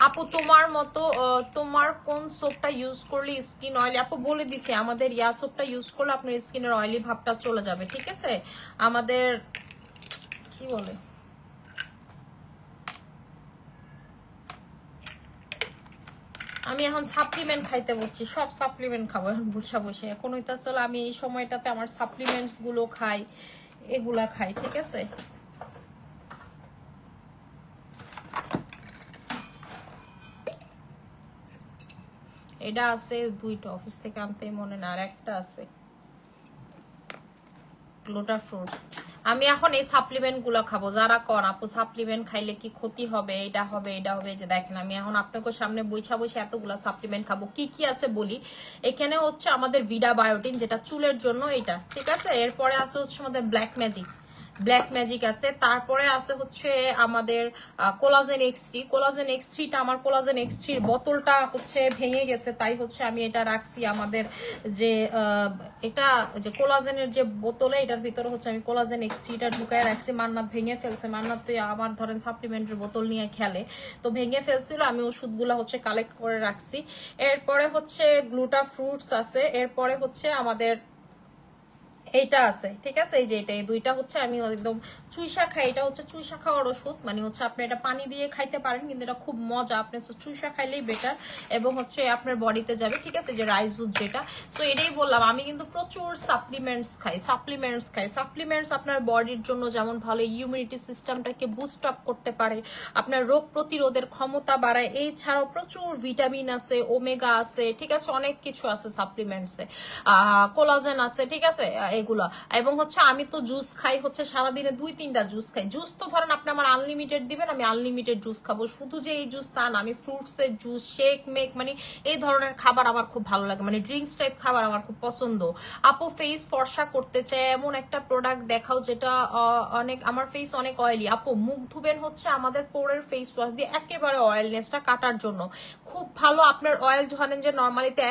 আপু তোমার মতো তোমার কোন সোপটা ইউজ করলে স্কিন অয়েলি? আপু বলে দিছি, আমাদের ইয়া সোপটা ইউজ করলে আপনার স্কিনের অয়েলি ভাবটা চলে যাবে, ঠিক আছে? আমাদের কি বলে, আমি এখন সাপ্লিমেন্ট খাইতে বলছি, সব সাপ্লিমেন্ট খাবো এখন বসে বসে। এখন হইতাছে আমি এই সময়টাতে আমার সাপ্লিমেন্টস গুলো খাই, এগুলা খাই, ঠিক আছে? এটা আছে 2টা, অফিস থেকে আনতে মনে না, আর একটা আছে গ্লুটা ফ্রুটস। আমি এখন এই সাপ্লিমেন্ট গুলো খাবো। যারা কন আপু সাপ্লিমেন্ট খাইলে কি ক্ষতি হবে, এটা হবে এটা হবে, যে দেখেন আমি এখন আপনাকে সামনে বইসা বসে এতগুলা সাপ্লিমেন্ট খাবো। কি কি আছে বলি। এখানে হচ্ছে আমাদের ভিডা বায়োটিন, যেটা চুলের জন্য, এটা ঠিক আছে। এরপরে আছে হচ্ছে আমাদের ব্ল্যাক ম্যাজিক, ব্ল্যাক ম্যাজিক আছে, তারপরে আছে হচ্ছে আমাদের কোলাজেন এক্স3। কোলাজেন এক্স3টা আমার কোলাজেন এক্স3 বোতলটা হচ্ছে ভেঙে গেছে, তাই হচ্ছে আমি এটা রাখছি আমাদের যে এটা যে কোলাজেনের যে বোতলে, এটার ভিতরে হচ্ছে আমি কোলাজেন এক্স3টা ঢুকায় রাখছি। মান্নাত ভেঙে ফেলছে, মান্নাত তো আমার ধরেন সাপ্লিমেন্টের বোতল নিয়ে খেলে, তো ভেঙে ফেলছিল, আমি ওষুধগুলো হচ্ছে কালেক্ট করে রাখছি। এরপরে হচ্ছে গ্লুটা ফ্রুটস আছে, এরপরে হচ্ছে আমাদের এইটা আছে, ঠিক আছে। এই যে এটা, এই দুইটা হচ্ছে আমি একদম চুইশা খাই, এটা হচ্ছে চুইশা খাওয়ার ওষুধ, মানে হচ্ছে আপনি এটা পানি দিয়ে খাইতে পারেন, কিন্তু এটা খুব মজা, আপনি চুইশা খাইলেই বেটার এবং হচ্ছে আপনার বডিতে যাবে, ঠিক আছে। যে রাইজুদ যেটা, সো এটাই বললাম, আমি কিন্তু প্রচুর সাপ্লিমেন্টস খাই। সাপ্লিমেন্টস আপনার বডির জন্য যেমন ভালো, ইমিউনিটি সিস্টেমটাকে বুস্ট আপ করতে পারে, আপনার রোগ প্রতিরোধের ক্ষমতা বাড়ায়, এই ছাড়াও প্রচুর ভিটামিন আছে, ওমেগা আছে, ঠিক আছে, অনেক কিছু আছে সাপ্লিমেন্টসে, কোলাজেন আছে, ঠিক আছে এগুলা। এবং হচ্ছে আমি তো জুস খাই, হচ্ছে সারাদিনে 2-3টা জুস খাই। জুস তো ধরেন আপনি আমার আনলিমিটেড দিবেন, আমি আনলিমিটেড জুস খাবো। শুধু যে এই জুস তা না, আমি ফ্রুটসের জুস, শেক মেক, মানে এই ধরনের খাবার আমার খুব ভালো লাগে, মানে ড্রিঙ্কস টাইপ খাবার আমার খুব পছন্দ। আপু ফেস ফর্সা করতে চায় এমন একটা প্রোডাক্ট দেখাও যেটা অনেক, আমার ফেস অনেক অয়েলি। আপু মুখ ধুবেন হচ্ছে আমাদের পোরের ফেস ওয়াশ দিয়ে, একেবারে অয়েলনেসটা কাটার জন্য খুব ভালো। আপনার অয়েল ধরেন যে নর্মালিতে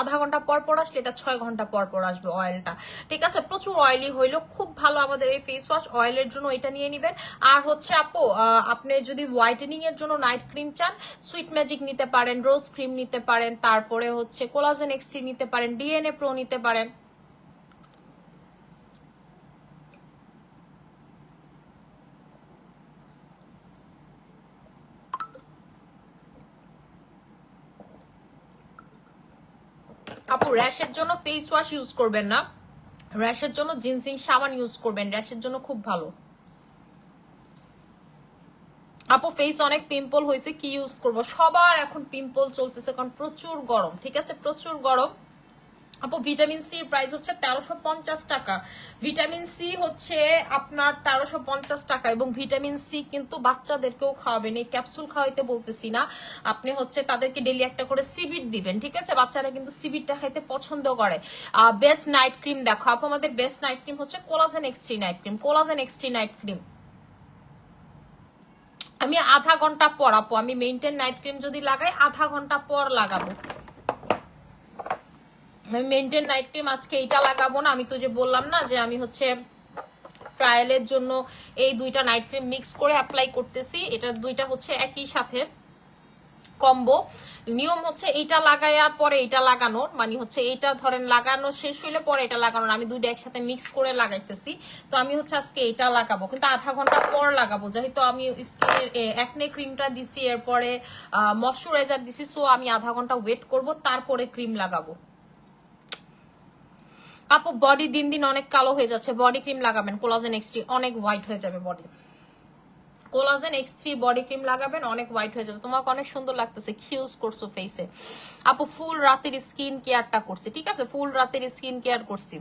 আধা ঘন্টা পর পর আসলে, এটা 6 ঘন্টা পর পর আসবে অয়েলটা, ঠিক আছে। প্রচুর অয়েলি হইলো, খুব ভালো আমাদের এই ফেস ওয়াশ, অয়েলের জন্য এটা নিয়ে নিবেন। আর হচ্ছে আপু আপনি যদি হোয়াইটেনিং এর জন্য নাইট ক্রিম চান, সুইট ম্যাজিক নিতে পারেন, রোজ ক্রিম নিতে পারেন, তারপরে হচ্ছে কোলাজেন এক্স3 নিতে পারেন, ডিএনএ প্রো নিতে পারেন। আপু র্যাশের জন্য ফেস ওয়াশ ইউজ করবেন না, র্যাশের জন্য জিনসিং সাবান ইউজ করবেন, র্যাশের জন্য খুব ভালো। আপু ফেস অনেক পিম্পল হয়েছে, কি ইউজ করব? সবার এখন পিম্পল চলতেছে, কারণ প্রচুর গরম, ঠিক আছে, প্রচুর গরম। আপু ভিটামিন সি প্রাইস হচ্ছে 1350 টাকা, ভিটামিন সি হচ্ছে আপনার 1350 টাকা। এবং ভিটামিন সি কিন্তু বাচ্চাদেরকেও খাওয়াবেন, এই ক্যাপসুল খাওয়াইতে বলতেছি না, আপনি হচ্ছে তাদেরকে ডেলি একটা করে সিবিট দিবেন, ঠিক আছে। বাচ্চারা কিন্তু সিবিটটা খাইতে পছন্দ করে। বেস্ট নাইট ক্রিম দেখো আপু, আমাদের বেস্ট নাইট ক্রিম হচ্ছে কোলাজেন এক্স3 নাইট ক্রিম, কোলাজেন এক্স3 নাইট ক্রিম। আমি আধা ঘন্টা পর আপু, আমি মেইনটেইন নাইট ক্রিম যদি লাগাই আধা ঘন্টা পর লাগাবো। আমি মেইনটেইন নাইট ক্রিম আজকে এইটা লাগাবো না, আমি তো যে বললাম না যে আমি হচ্ছে ট্রায়ালের জন্য এই দুইটা নাইট ক্রিম মিক্স করে অ্যাপ্লাই করতেছি, এটা দুইটা হচ্ছে একই সাথে কম্বো। নিয়ম হচ্ছে এইটা লাগাইয়া পরে এটা লাগানোর, মানে হচ্ছে এইটা ধরেন লাগানো শেষ হইলে পরে এটা লাগানোর, আমি দুইটা একসাথে মিক্স করে লাগাইতেছি। তো আমি হচ্ছে আজকে এটা লাগাবো, কিন্তু আধা ঘন্টা পর লাগাবো, যেহেতু আমি স্কিনের একনে ক্রিমটা দিছি, এরপরে ময়শ্চারাইজার দিছি, সো আমি আধা ঘন্টা ওয়েট করব, তারপরে ক্রিম লাগাবো। আপু বডি দিন দিন অনেক কালো হয়ে যাচ্ছে, বডি ক্রিম লাগাবেন কোলাজেন এক্স3, অনেক হোয়াইট হয়ে যাবে বডি। কোলাজেন এক্স3 বডি ক্রিম লাগাবেন, অনেক হোয়াইট হয়ে যাবে, তোমাকে অনেক সুন্দর লাগতেছে, কি ইউজ করছো ফেসে? আপু ফুল রাতের স্কিন কেয়ারটা করছি, ঠিক আছে, ফুল রাতের স্কিন কেয়ার করছি।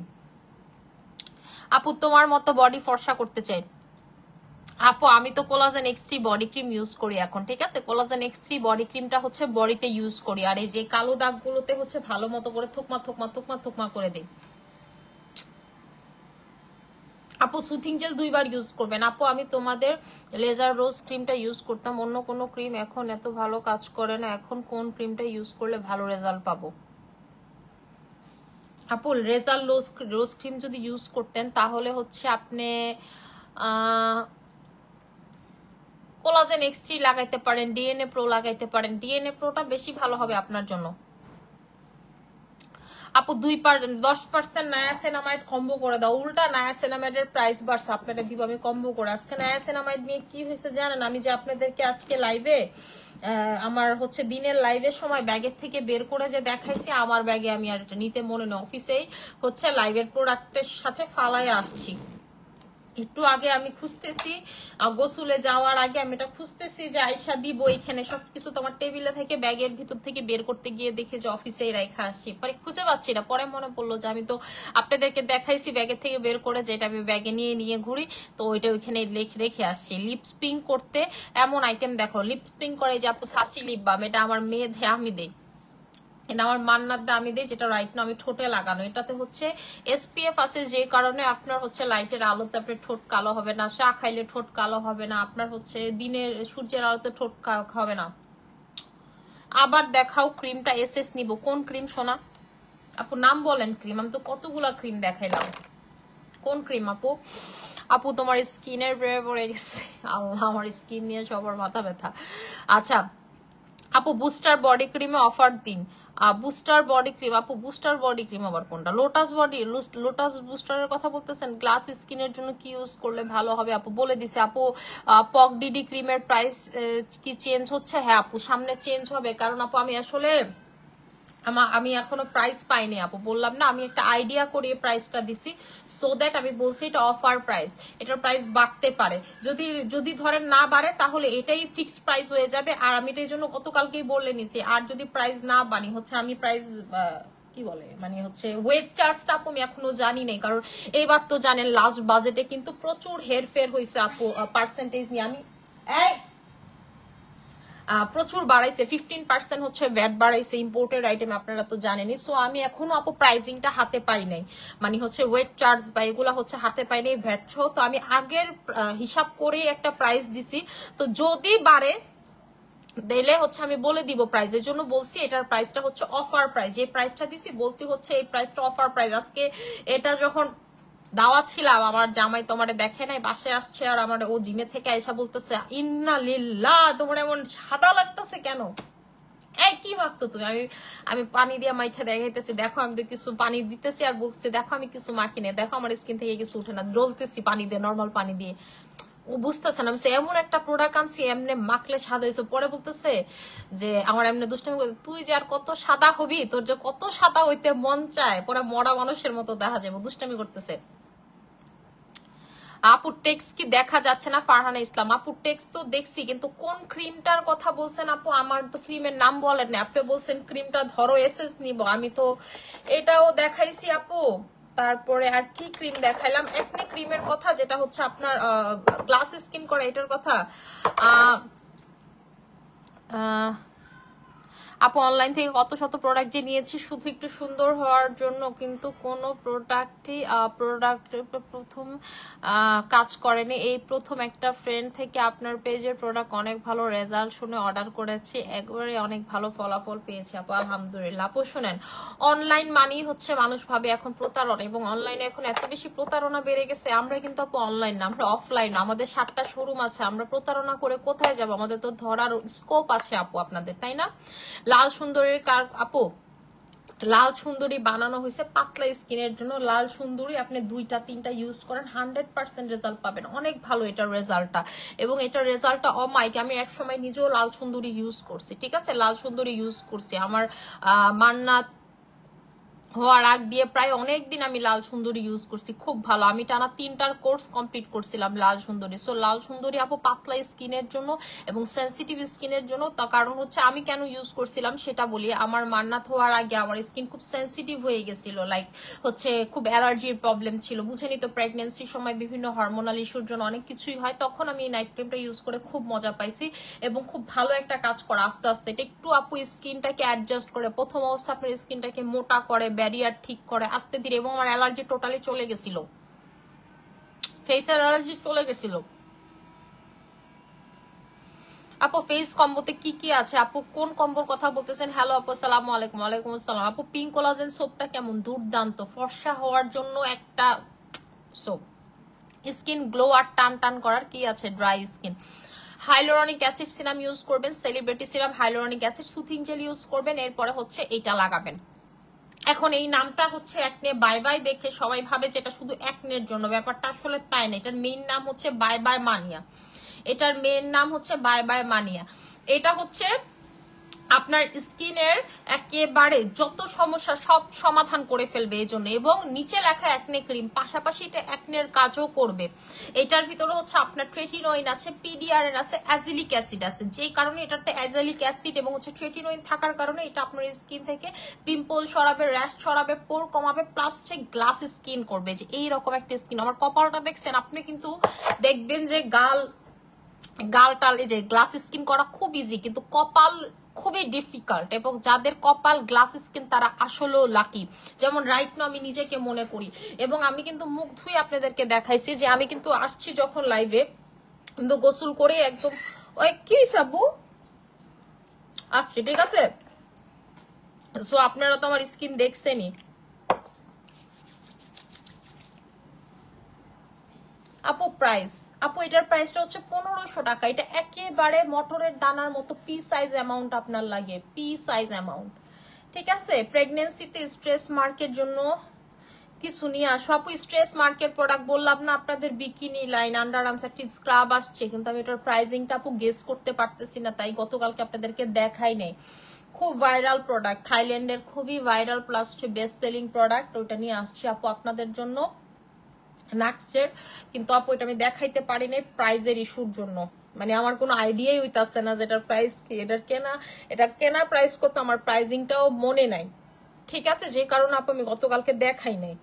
আপু তোমার মতো বডি ফর্সা করতে চাই। আপু আমি তো কোলাজেন এক্স3 বডি ক্রিম ইউজ করি এখন, ঠিক আছে। কোলাজেন এক্স3 বডি ক্রিমটা হচ্ছে বডিতে ইউজ করি, আর এই যে কালো দাগগুলোতে হচ্ছে ভালো মতো করে থুকমা থুকমা থুকমা থুকমা করে দিই। আপু সুথিং জেল 2বার ইউজ করবেন। আপু আমি তোমাদের লেজার রোজ ক্রিমটা ইউজ করতাম, অন্য কোনো ক্রিম এখন এত ভালো কাজ করে না, এখন কোন ক্রিমটা ইউজ করলে ভালো রেজাল্ট পাবো? আপু রেজাল্ট রোজ ক্রিম যদি ইউজ করতেন তাহলে হচ্ছে আপনি কোলাজেন এক্স3 লাগাইতে পারেন, ডিএনএ প্রো লাগাইতে পারেন, ডিএনএ প্রোটা বেশি ভালো হবে আপনার জন্য। আপু 10% নায়াসিনামাইড কম্বো করে দাও, উল্টা নায়াসিনামাইডের প্রাইস বাড়ছে, আপনারা দিব আমি কম্বো করে। আজকে নায়াসিনামাইড নিয়ে কি হয়েছে জানেন? আমি যে আপনাদেরকে আজকে লাইভে আমার হচ্ছে দিনের লাইভের সময় ব্যাগের থেকে বের করে যে দেখাইছি, আমার ব্যাগে আমি আর এটা নিতে মনে নেই, অফিসেই হচ্ছে লাইভের প্রোডাক্টের সাথে ফালায় আসছি। একটু আগে আমি খুঁজতেছি, গোসলে যাওয়ার আগে আমি এটা খুঁজতেছি যে আয়সা দিব, এখানে সবকিছু তোমার টেবিলে থেকে ব্যাগের ভিতর থেকে বের করতে গিয়ে দেখে যে অফিসেই রাখা আসছি, পরে খুঁজে পাচ্ছি না। পরে মনে পড়লো যে আমি তো আপনাদেরকে দেখাইছি ব্যাগের থেকে বের করে, যেটা আমি ব্যাগে নিয়ে ঘুরি, তো ওইটা ওইখানে রেখে আসছি। লিপস পিং করতে এমন আইটেম দেখো, লিপস পিং করে যে আপু সাসি লিপ বাম, এটা আমার মেয়ে আমি দেই, এটা আমার মান্নার দা আমি দিই, যেটা রাইট না আমি ঠোঁটে লাগানো। এটাতে হচ্ছে SPF আছে, যে কারণে আপনার হচ্ছে লাইটের আলোতে আপনার ঠোঁট কালো হবে না, চা খাইলে ঠোঁট কালো হবে না, আপনার হচ্ছে দিনের সূর্যের আলোতে ঠোঁট হবে না। আবার দেখাও ক্রিমটা, SS নিব। কোন ক্রিম সোনা? আপু নাম বলেন ক্রিম, আমি তো কতগুলা ক্রিম দেখাইলাম। কোন ক্রিম আপু? আপু তোমার স্কিনের ব্রেভ পড়ে গেছে। আল্লাহ, আমার স্কিন নিয়ে সবার মাথা ব্যথা। আচ্ছা আপু বুস্টার বডি ক্রিমে অফার দিন। বুস্টার বডি ক্রিম আপু, বুস্টার বডি ক্রিম আবার কোনটা? লোটাস বুস্টারের কথা বলতেছেন? গ্লাস স্কিনের জন্য কি ইউজ করলে ভালো হবে আপু? বলে দিছে আপু। পক ডিডি ক্রিমের প্রাইস কি চেঞ্জ হচ্ছে? হ্যাঁ আপু, সামনে চেঞ্জ হবে, কারণ আপু আমি আসলে আমি এখনো প্রাইস পাইনি আপু, বললাম না আমি একটা আইডিয়া করিয়ে প্রাইসটা দিছি, সো দ্যাট আমি বলছি এটা অফার প্রাইস, এটার প্রাইস বাড়তে পারে, যদি যদি ধরেন না বাড়ে তাহলে এটাই ফিক্সড প্রাইস হয়ে যাবে। আর আমি এটার জন্য গতকালকেই বলে নিছি, আর যদি প্রাইস না বানি হচ্ছে আমি প্রাইস কি বলে মানে হচ্ছে ওয়েট চার্জটা আপু আমি এখনো জানি নাই, কারণ এইবার তো জানেন লাস্ট বাজেটে কিন্তু প্রচুর হেরফের হয়েছে আপু পার্সেন্টেজ নিয়ে। আমি প্রচুর বাড়াইছে, 15% হচ্ছে ভ্যাট বাড়াইছে ইম্পোর্টেড আইটেম, আপনারা তো জানেনই। সো আমি এখনো আপু প্রাইসিংটা হাতে পাই নাই, মানে হচ্ছে ওয়েট চার্জ বা এগুলা হচ্ছে হাতে পাই নাই ভ্যাট সহ। তো আমি আগের হিসাব করেই একটা প্রাইস দিছি, তো যদি বাড়ে দিলে হচ্ছে আমি বলে দিব প্রাইস, এর জন্য বলছি এটার প্রাইসটা হচ্ছে অফার প্রাইস, যে প্রাইসটা দিছি বলছি হচ্ছে এই প্রাইসটা অফার প্রাইস। আজকে এটা যখন দাওয়া ছিলাম, আমার জামাই তোমার দেখে নাই, বাসায় আসছে আর আমার ও জিমে থেকে এসে বলতেছে ইন্না লিল্লাহ তোমার এমন সাদা লাগতেছে কেন? এই কি ভাবছো তুমি? আমি পানি দিয়ে মাইখা দেখাইতেছি, দেখো আমি তো কিছু পানি দিতেছি আর বলতেছি দেখো আমি কিছু মাখি না, দেখো আমার স্কিন থেকে কিছু উঠে না, ডলতেছি পানি দিয়ে, নর্মাল পানি দিয়ে। ও বুঝতেছে না, আমি এমন একটা প্রোডাক্ট আনছি এমনি মাখলে সাদা হয়েছে। পরে বলতেছে যে আমার এমনি দুষ্টামি, তুই যে আর কত সাদা হবি, তোর যে কত সাদা হইতে মন চায়, পরে মরা মানুষের মতো দেখা যাবে, দুষ্টামি করতেছে। আপুর টেক্স কি দেখা যাচ্ছে না? ফারহানা ইসলাম আপুর টেক্স তো দেখছি, কিন্তু কোন ক্রিমটার কথা বলছেন আপু? আমার তো ক্রিমের নাম বলেন না, আপনি বলছেন ক্রিমটা ধরো এসএস নিব, আমি তো এটাও দেখাইছি আপু। তারপরে আর কি ক্রিম দেখাইলাম? একনি ক্রিমের কথা, যেটা হচ্ছে আপনার গ্লাস স্কিন করে, এটার কথা। আপু অনলাইন থেকে কত শত প্রোডাক্ট যে নিয়েছি শুধু একটু সুন্দর হওয়ার জন্য, কিন্তু কোনো প্রোডাক্ট প্রথম কাজ করেনি। এই প্রথম একটা ফ্রেন্ড থেকে আপনার পেজের প্রোডাক্ট অনেক ভালো রেজাল্ট শুনে অর্ডার করেছি, একবারে অনেক ভালো ফলাফল পেয়েছি আপু, আলহামদুলিল্লাহ। আপু শুনেন, অনলাইন মানেই হচ্ছে মানুষ ভাবে এখন প্রতারণা, এবং অনলাইনে এখন এত বেশি প্রতারণা বেড়ে গেছে। আমরা কিন্তু আপু অনলাইন না, আমরা অফলাইন, আমাদের 7টা শোরুম আছে, আমরা প্রতারণা করে কোথায় যাব? আমাদের তো ধরার স্কোপ আছে আপু আপনাদের, তাই না? লাল সুন্দরীর আপু, লাল সুন্দরী বানানো হয়েছে পাতলা স্কিনের জন্য। লাল সুন্দরী আপনি 2টা 3টা ইউজ করেন, 100% রেজাল্ট পাবেন, অনেক ভালো এটার রেজাল্টটা। এবং এটার রেজাল্টটা অমাইক, আমি এক সময় নিজেও লাল সুন্দরী ইউজ করছি, ঠিক আছে? লাল সুন্দরী ইউজ করছি, আমার মান্নাত হওয়ার আগ দিয়ে প্রায় অনেকদিন আমি লাল সুন্দরী ইউজ করছি, খুব ভালো। আমি টানা 3টার কোর্স কমপ্লিট করছিলাম লাল সুন্দরী। সো লাল সুন্দরী আপু পাতলা স্কিনের জন্য এবং সেন্সিটিভ স্কিনের জন্য। তার কারণ হচ্ছে আমি কেন ইউজ করছিলাম সেটা বলি। আমার মান্নাত হওয়ার আগে আমার স্কিন খুব সেন্সিটিভ হয়ে গেছিল, লাইক হচ্ছে খুব অ্যালার্জির প্রবলেম ছিল, বুঝেনি তো, প্রেগনেন্সির সময় বিভিন্ন হরমোনাল ইস্যুর জন্য অনেক কিছুই হয়। তখন আমি এই নাইট ক্রিমটা ইউজ করে খুব মজা পাইছি এবং খুব ভালো একটা কাজ করে আস্তে আস্তে। এটা একটু আপু স্কিনটাকে অ্যাডজাস্ট করে, প্রথম অবস্থা আপনার স্কিনটাকে মোটা করে, ব্যারিয়ার ঠিক করে আস্তে ধীরে। এবং আমার অ্যালার্জি টোটালি চলে গেছিল, ফেসের অ্যালার্জি চলে গেছিল আপু। ফেস কম্বোতে কি কি আছে আপু? কোন কম্বোর কথা বলতেছেন? হ্যালো আপু, আসসালামু আলাইকুম। ওয়ালাইকুম আসসালাম আপু। পিঙ্ক কোলাজেন সোপটা কেমন? দুর্দান্ত, ফর্সা হওয়ার জন্য একটা সোপ। স্কিন গ্লো আর টান টান করার কি আছে? Dry skin, hyaluronic acid serum use করবেন, celebrity serum, hyaluronic acid, soothing gel use করবেন, এরপরে হচ্ছে এইটা লাগাবেন। এখন এই নামটা হচ্ছে একনে বাই বাই দেখে সবাই ভাবে যে এটা শুধু একনের জন্য, ব্যাপারটা আসলে তাই না। এটার মেইন নাম হচ্ছে বাই বাই মানিয়া, এটার মেইন নাম হচ্ছে বাই বাই মানিয়া। এটা হচ্ছে আপনার স্কিনের একেবারে যত সমস্যা সব সমাধান করে ফেলবে এই জন্য। এবং নিচে লেখা একনে ক্রিম, পাশাপাশি এটা একনের কাজও করবে। এটার ভিতরে হচ্ছে আপনার ট্রেটিনোইন আছে, পিডিআরএন আছে, অ্যাজিলিক অ্যাসিড আছে, যেই কারণে এটাতে অ্যাজিলিক অ্যাসিড এবং হচ্ছে ট্রেটিনোইন থাকার কারণে এটা আপনার স্কিন থেকে পিম্পল সরাবে, র্যাশ সরাবে, পোর কমাবে, প্লাস হচ্ছে গ্লাস স্কিন করবে। যে এইরকম একটা স্কিন, আমার কপালটা দেখছেন আপনি, কিন্তু দেখবেন যে গাল টাল, এই যে গ্লাস স্কিন করা খুব ইজি, কিন্তু কপাল খুবই ডিফিকাল্ট, এবং যাদের কপাল গ্লাস স্কিন তারা আসলেও লাকি, যেমন রাইট নাও আমি নিজেকে মনে করি। এবং আমি কিন্তু মুখ ধুয়ে আপনাদেরকে দেখাইছি যে আমি কিন্তু আসছি যখন লাইভে কিন্তু গোসল করে একদম ওই কি সাবু আসছি, ঠিক আছে? সো আপনারা তো আমার স্কিন দেখছেনই। আপু প্রাইস, আপু এটার প্রাইসটা হচ্ছে 1500 টাকা। এটা একেবারে মটরের দানার মতো পি সাইজ অ্যামাউন্ট আপনার লাগে, পি সাইজ অ্যামাউন্ট, ঠিক আছে? প্রেগনেন্সিতে স্ট্রেস মার্কের জন্য কিছু নিয়ে আসো আপু। স্ট্রেস মার্কের প্রোডাক্ট বললাম না আপনাদের, বিকিনি লাইন, আন্ডার আর্মস একটি স্ক্রাব আসছে, কিন্তু আমি এটার প্রাইসিংটা আপু গেস করতে পারতেছি না, তাই গতকালকে আপনাদেরকে দেখাই নাই। খুব ভাইরাল প্রোডাক্ট, থাইল্যান্ডের খুবই viral plus best selling product, ওটা নিয়ে আসছি আপু আপনাদের জন্য নাক্সের। কিন্তু আপু এটা আমি দেখাইতে পারি নাই প্রাইজের ইস্যুর জন্য, মানে আমার কোনো আইডিয়াই হইতাছে না যে এটার প্রাইস কি, এটা কেনা প্রাইস কত, আমার প্রাইজিংটাও মনে নাই, ঠিক আছে? যে কারণে আপু আমি গতকালকে দেখাই নাই।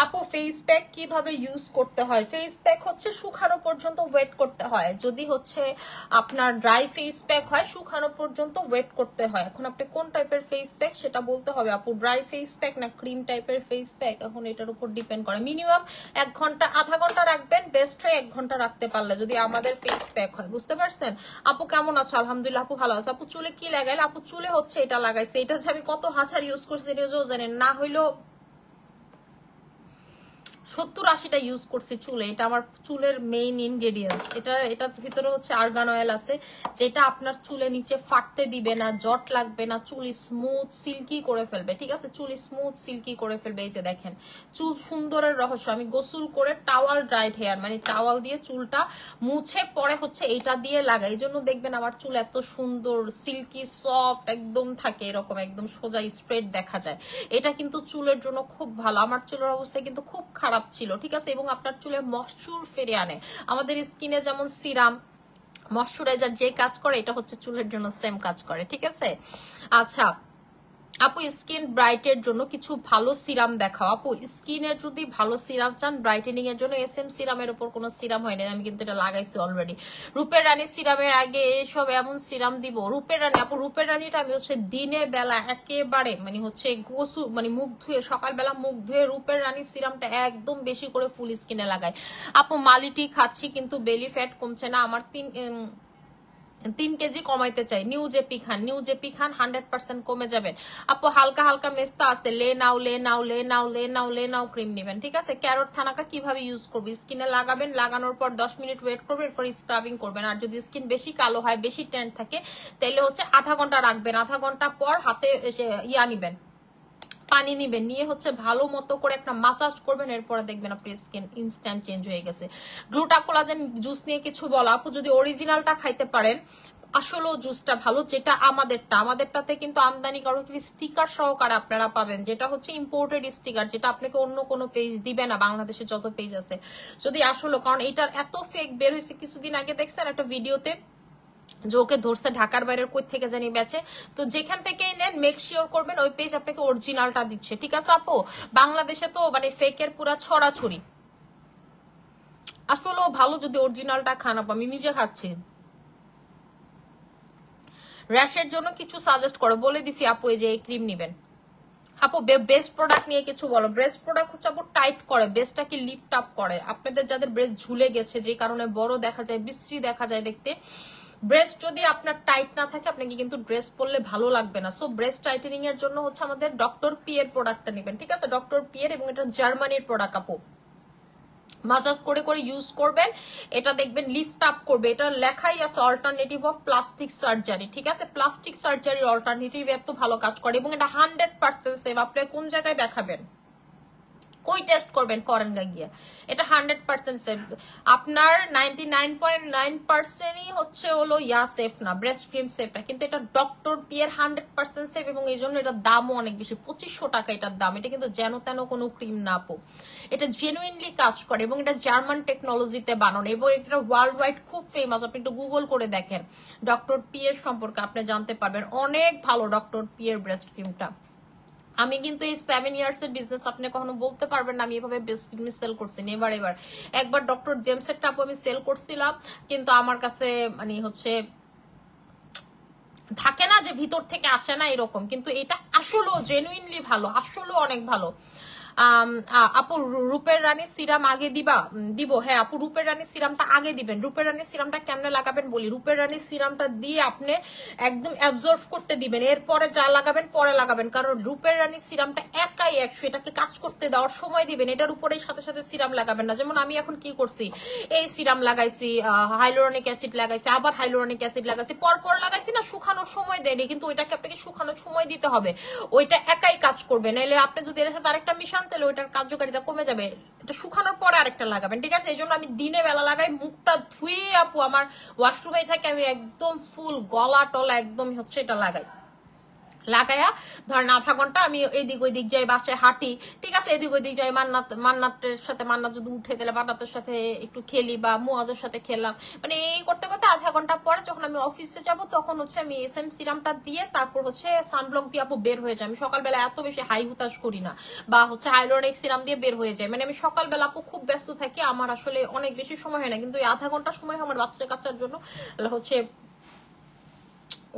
আপু ফেস প্যাক কিভাবে ইউজ করতে হয়? ফেস প্যাক হচ্ছে শুকানো পর্যন্ত ওয়েট করতে হয়। যদি হচ্ছে আপনার ড্রাই ফেস প্যাক হয় শুকানো পর্যন্ত ওয়েট করতে হয়। এখন আপনি কোন টাইপের ফেস প্যাক সেটা বলতে হবে আপু, ড্রাই ফেস প্যাক না ক্রিম টাইপের ফেস প্যাক, এখন এটার উপর ডিপেন্ড করে। মিনিমাম 1 ঘন্টা, আধা ঘন্টা রাখবেন, বেস্ট হয় 1 ঘন্টা রাখতে পারলে যদি আমাদের ফেস প্যাক হয়, বুঝতে পারছেন? আপু কেমন আছো? আলহামদুলিল্লাহ আপু ভালো আছে। আপু চুলে কি লাগাইলে? আপু চুলে হচ্ছে এটা লাগাইছে, এটা যে আমি কত হাজার ইউজ করছি এটা জানেন না, হইলো 70-80টা ইউজ করছি চুলে। এটা আমার চুলের মেইন ইনগ্রেডিয়েন্টস। এটার ভিতরে হচ্ছে আর্গান অয়েল আছে, যেটা আপনার চুলে নিচে ফাটতে দিবে না, জট লাগবে না, চুল স্মুথ সিল্কি করে ফেলবে, ঠিক আছে? চুল স্মুথ সিল্কি করে ফেলবে। এই যে দেখেন চুল সুন্দরের রহস্য। আমি গোসল করে টাওয়াল ড্রাইড হেয়ার, মানে টাওয়াল দিয়ে চুলটা মুছে পরে হচ্ছে এটা দিয়ে লাগাই, এই জন্য দেখবেন আমার চুল এত সুন্দর সিল্কি সফট একদম থাকে, এরকম একদম সোজা স্ট্রেট দেখা যায়। এটা কিন্তু চুলের জন্য খুব ভালো। আমার চুলের অবস্থা কিন্তু খুব খারাপ ছিল, ঠিক আছে? এবং আপনার চুলে ময়শ্চার ফিরে আনে। আমাদের স্কিনে যেমন সিরাম ময়শ্চারাইজার যে কাজ করে, এটা হচ্ছে চুলের জন্য সেম কাজ করে, ঠিক আছে? আচ্ছা আপু স্কিন ব্রাইটের জন্য কিছু ভালো সিরাম দেখাও। আপু স্কিনের যদি ভালো সিরাম চান ব্রাইটেনিং এর জন্য, এসএম সিরামের উপর কোনো সিরাম হয় না, আমি কিন্তু এটা লাগাইছি অলরেডি। রূপের রানী সিরামের আগে এসব এমন সিরাম দিব। রূপের রানী আপু, রূপের রানীটা আমি হচ্ছে দিনের বেলা একেবারে মানে হচ্ছে গোসল মানে মুখ ধুয়ে, সকালবেলা মুখ ধুয়ে রূপের রানী সিরামটা একদম বেশি করে ফুল স্কিনে লাগাই। আপু মালিটি খাচ্ছি কিন্তু বেলি ফ্যাট কমছে না। আমার 3 কেজি কমাইতে চাই। নিউ জেপি খান, নিউ জেপি খান, 100% কমে যাবেন। আপু হালকা হালকা মেস্তা আছে, লে নাও লে নাও লে নাও লে নাও লে নাও ক্রিম নেবেন, ঠিক আছে? ক্যারট থানাকা কিভাবে ইউজ করবে? স্কিনে লাগাবেন, লাগানোর পর 10 মিনিট ওয়েট করবেন, এরপর স্ক্রাবিং করবেন। আর যদি স্কিন বেশি কালো হয়, বেশি ট্যান থাকে, তাহলে হচ্ছে আধা ঘন্টা রাখবেন, আধা ঘন্টা পর হাতে ইয়া নিবেন, পানি নিবেন, নিয়ে হচ্ছে ভালো মতো করে একটা মাসাজ করবেন, এরপরে দেখবেন আপনার স্কিন ইনস্ট্যান্ট চেঞ্জ হয়ে গেছে। গ্লুটাকোলাজেন জুস নিয়ে কিছু বলা আপু, যদি অরিজিনালটা খাইতে পারেন আসলেও জুসটা ভালো, যেটা আমাদেরটাতে কিন্তু আমদানি করা স্টিকার সহকারে আপনারা পাবেন, যেটা হচ্ছে ইম্পোর্টেড স্টিকার, যেটা আপনাকে অন্য কোনো পেজ দিবে না, বাংলাদেশে যত পেজ আছে। যদি আসলে, কারণ এটার এত ফেক বের হয়েছে, কিছুদিন আগে দেখছেন একটা ভিডিওতে যে ওকে ধরছে ঢাকার বাইরের কই থেকে জানি বেচে। তো যেখান থেকে নেন মেক শিওর করবেন ওই পেজ আপনাকে অরিজিনালটা দিচ্ছে, ঠিক আছে আপু? বাংলাদেশে তো মানে ফেকের পুরা ছড়াছড়ি, আসলেও ভালো যদি অরিজিনালটা খান আপু, আমি নিজে খাচ্ছি। র্যাশের জন্য কিছু সাজেস্ট করো, বলে দিছি আপু এই যে এই ক্রিম নিবেন। আপু বেস্ট প্রোডাক্ট নিয়ে কিছু বলো। বেস্ট প্রোডাক্ট হচ্ছে আপু টাইট করে, বেস্টটা কি লিফট আপ করে। আপনাদের যাদের ব্রেস্ট ঝুলে গেছে, যে কারণে বড় দেখা যায়, বিশ্রী দেখা যায় দেখতে, ব্রেস্ট যদি আপনার টাইট না থাকে আপনাকে কিন্তু ড্রেস পরলে ভালো লাগবে না। সো ব্রেস্ট টাইটেনিং এর জন্য হচ্ছে আমাদের ডক্টর পি এর প্রোডাক্টটা নেবেন, ঠিক আছে? ডক্টর পি এর, এবং এটা জার্মানির প্রোডাক্ট আপু। মাসাজ করে করে ইউজ করবেন, এটা দেখবেন লিফট আপ করবে। এটা লেখাই আছে অল্টারনেটিভ অফ প্লাস্টিক সার্জারি, ঠিক আছে? প্লাস্টিক সার্জারির অল্টারনেটিভ এত ভালো কাজ করে, এবং এটা 100% সেফ। আপনি কোন জায়গায় দেখাবেন, কই টেস্ট করবেন, করেন গা গিয়ে, এটা 100% সেফ। আপনার 99.9%ই হচ্ছে হলো সেফ না, ব্রেস্ট ক্রিম সেফ না, কিন্তু এটা ডক্টর পি এর 100% সেফ, এবং এই জন্য এটার দামও অনেক বেশি, 2500 টাকা এটার দাম। এটা কিন্তু যেন তেন কোনো ক্রিম না আপু, এটা জেনুইনলি কাজ করে, এবং এটা জার্মান টেকনোলজিতে বানানো, এবং এটা ওয়ার্ল্ড ওয়াইড খুব ফেমাস। আপনি একটু গুগল করে দেখেন ডক্টর পি এর সম্পর্কে, আপনি জানতে পারবেন অনেক ভালো ডক্টর পি এর ব্রেস্ট ক্রিমটা। আমি কিন্তু এই 7 ইয়ার্স এর বিজনেস আপনি কখনো বলতে পারবেন না আমি এভাবে বেস্ট ক্রিম সেল করছি। এবার একবার ডক্টর জেমসের টাপও আমি সেল করছিলাম, কিন্তু আমার কাছে মানে হচ্ছে থাকে না যে ভিতর থেকে আসে না এরকম, কিন্তু এটা আসলেও জেনুইনলি ভালো, আসলেও অনেক ভালো। আপু রূপের রানী সিরাম আগে দিব। হ্যাঁ আপু রূপের রানী সিরামটা আগে দিবেন। রূপের রানী সিরামটা কেমনে লাগাবেন বলি, রূপের রানী সিরামটা দিয়ে আপনি একদম অ্যাবজর্ব করতে দিবেন, এরপরে যা লাগাবেন পরে লাগাবেন, কারণ রূপের রানী সিরামটা একাই 100, এটাকে কাজ করতে দেওয়ার সময় দিবেন, এটার উপরে সাথে সাথে সিরাম লাগাবেন না। যেমন আমি এখন কি করছি, এই সিরাম লাগাইছি, হাইলোরনিক অ্যাসিড লাগাইছি, আবার হাইলোরনিক অ্যাসিড লাগাইছি, পরপর লাগাইছি না, শুকানোর সময় দেয়নি, কিন্তু ওইটাকে আপনাকে শুকানোর সময় দিতে হবে, ওইটা একাই কাজ করবে। নাহলে আপনি যদি এর সাথে আরেকটা মিশান তাহলে ওইটার কার্যকারিতা কমে যাবে, এটা শুকানোর পরে আরেকটা লাগাবেন, ঠিক আছে? এই জন্য আমি দিনে বেলা লাগাই, মুখটা ধুয়ে আপু আমার ওয়াশরুমে থাকে, আমি একদম ফুল গলা টলা একদম হচ্ছে এটা লাগাইয়া ধরেন আধা ঘন্টা আমি এদিক ওইদিক যাই, বাসায় হাঁটি, ঠিক আছে, এদিক ওইদিক যাই, মান্নাতের সাথে, মান্নাত যদি উঠে গেলে মান্নাতের সাথে একটু খেলি বা মুয়াজের সাথে খেললাম, মানে এই করতে করতে আধা ঘন্টা পরে যখন আমি অফিসে যাব তখন হচ্ছে আমি এসএম সিরামটা দিয়ে তারপর হচ্ছে সানব্লক দিয়ে আপু বের হয়ে যায়। আমি সকালবেলা এত বেশি হাই হুতাশ করি না, বা হচ্ছে হাইলোরনিক সিরাম দিয়ে বের হয়ে যায়, মানে আমি সকালবেলা আপু খুব ব্যস্ত থাকি, আমার আসলে অনেক বেশি সময় হয় না, কিন্তু এই আধা ঘন্টা সময় আমার বাচ্চা কাচ্চার জন্য হচ্ছে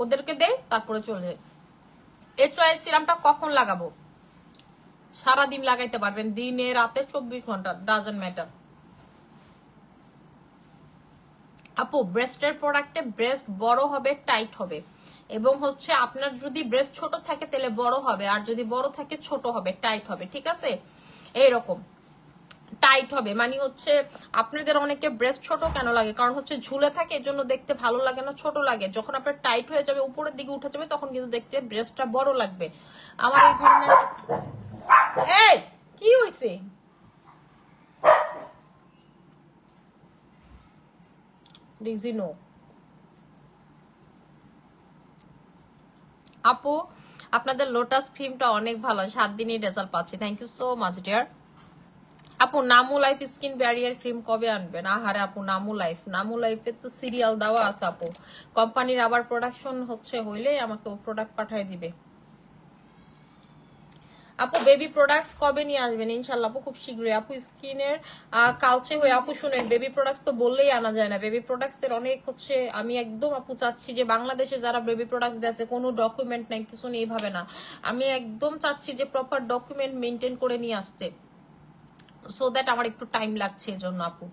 ওদেরকে দেয়, তারপরে চলে যায়। এই চয়েস সিরামটা কখন লাগাবো? সারাদিন লাগাইতে পারবেন, দিনে রাতে 24 ঘন্টা, ডাজন্ট ম্যাটার। আপু ব্রেস্টের প্রোডাক্টে ব্রেস্ট বড় হবে, টাইট হবে, এবং হচ্ছে আপনার যদি ব্রেস্ট ছোট থাকে তাহলে বড় হবে, আর যদি বড় থাকে ছোট হবে, টাইট হবে, ঠিক আছে? এইরকম টাইট হবে মানে হচ্ছে আপনাদের অনেকে ব্রেস্ট ছোট কেন লাগে, কারণ হচ্ছে ঝুলে থাকে, এর জন্য দেখতে ভালো লাগে না, ছোট লাগে। যখন আপনার টাইট হয়ে যাবে, উপরের দিকে উঠে যাবে, তখন কিন্তু দেখতে ব্রেস্টটা বড় লাগবে। আমার এই ধরনের এই কি হইছে রিজিনো আপু, আপনাদের লোটাস ক্রিমটা অনেক ভালো, 7 দিনই রেজাল্ট পাচ্ছি, thank you so much dear. আপু Namu Life skin barrier cream কবে আনবেন? আহারে আপু নামু লাইফে তো সিরিয়াল দেওয়া আছে আপু, কোম্পানির আবার প্রোডাকশন হচ্ছে হইলে আমাকে প্রোডাক্ট পাঠায় দিবে। আপু বেবি প্রোডাক্টস কবে নিয়ে আসবেন? ইনশাল্লাহ আপু খুব শীঘ্রই। আপু স্কিনের কালচে হয়ে, আপু শুনেন বেবি প্রোডাক্টস তো বললেই আনা যায় না, বেবি প্রোডাক্টস এর অনেক হচ্ছে, আমি একদম আপু চাচ্ছি যে বাংলাদেশে যারা বেবি প্রোডাক্টস বেচে কোনো ডকুমেন্ট নাই, কিছু নেই, এইভাবে না, আমি একদম চাচ্ছি যে প্রপার ডকুমেন্ট মেনটেন করে নিয়ে আসতে, সো দ্যাট আমার একটু টাইম লাগছে এই জন্য আপু,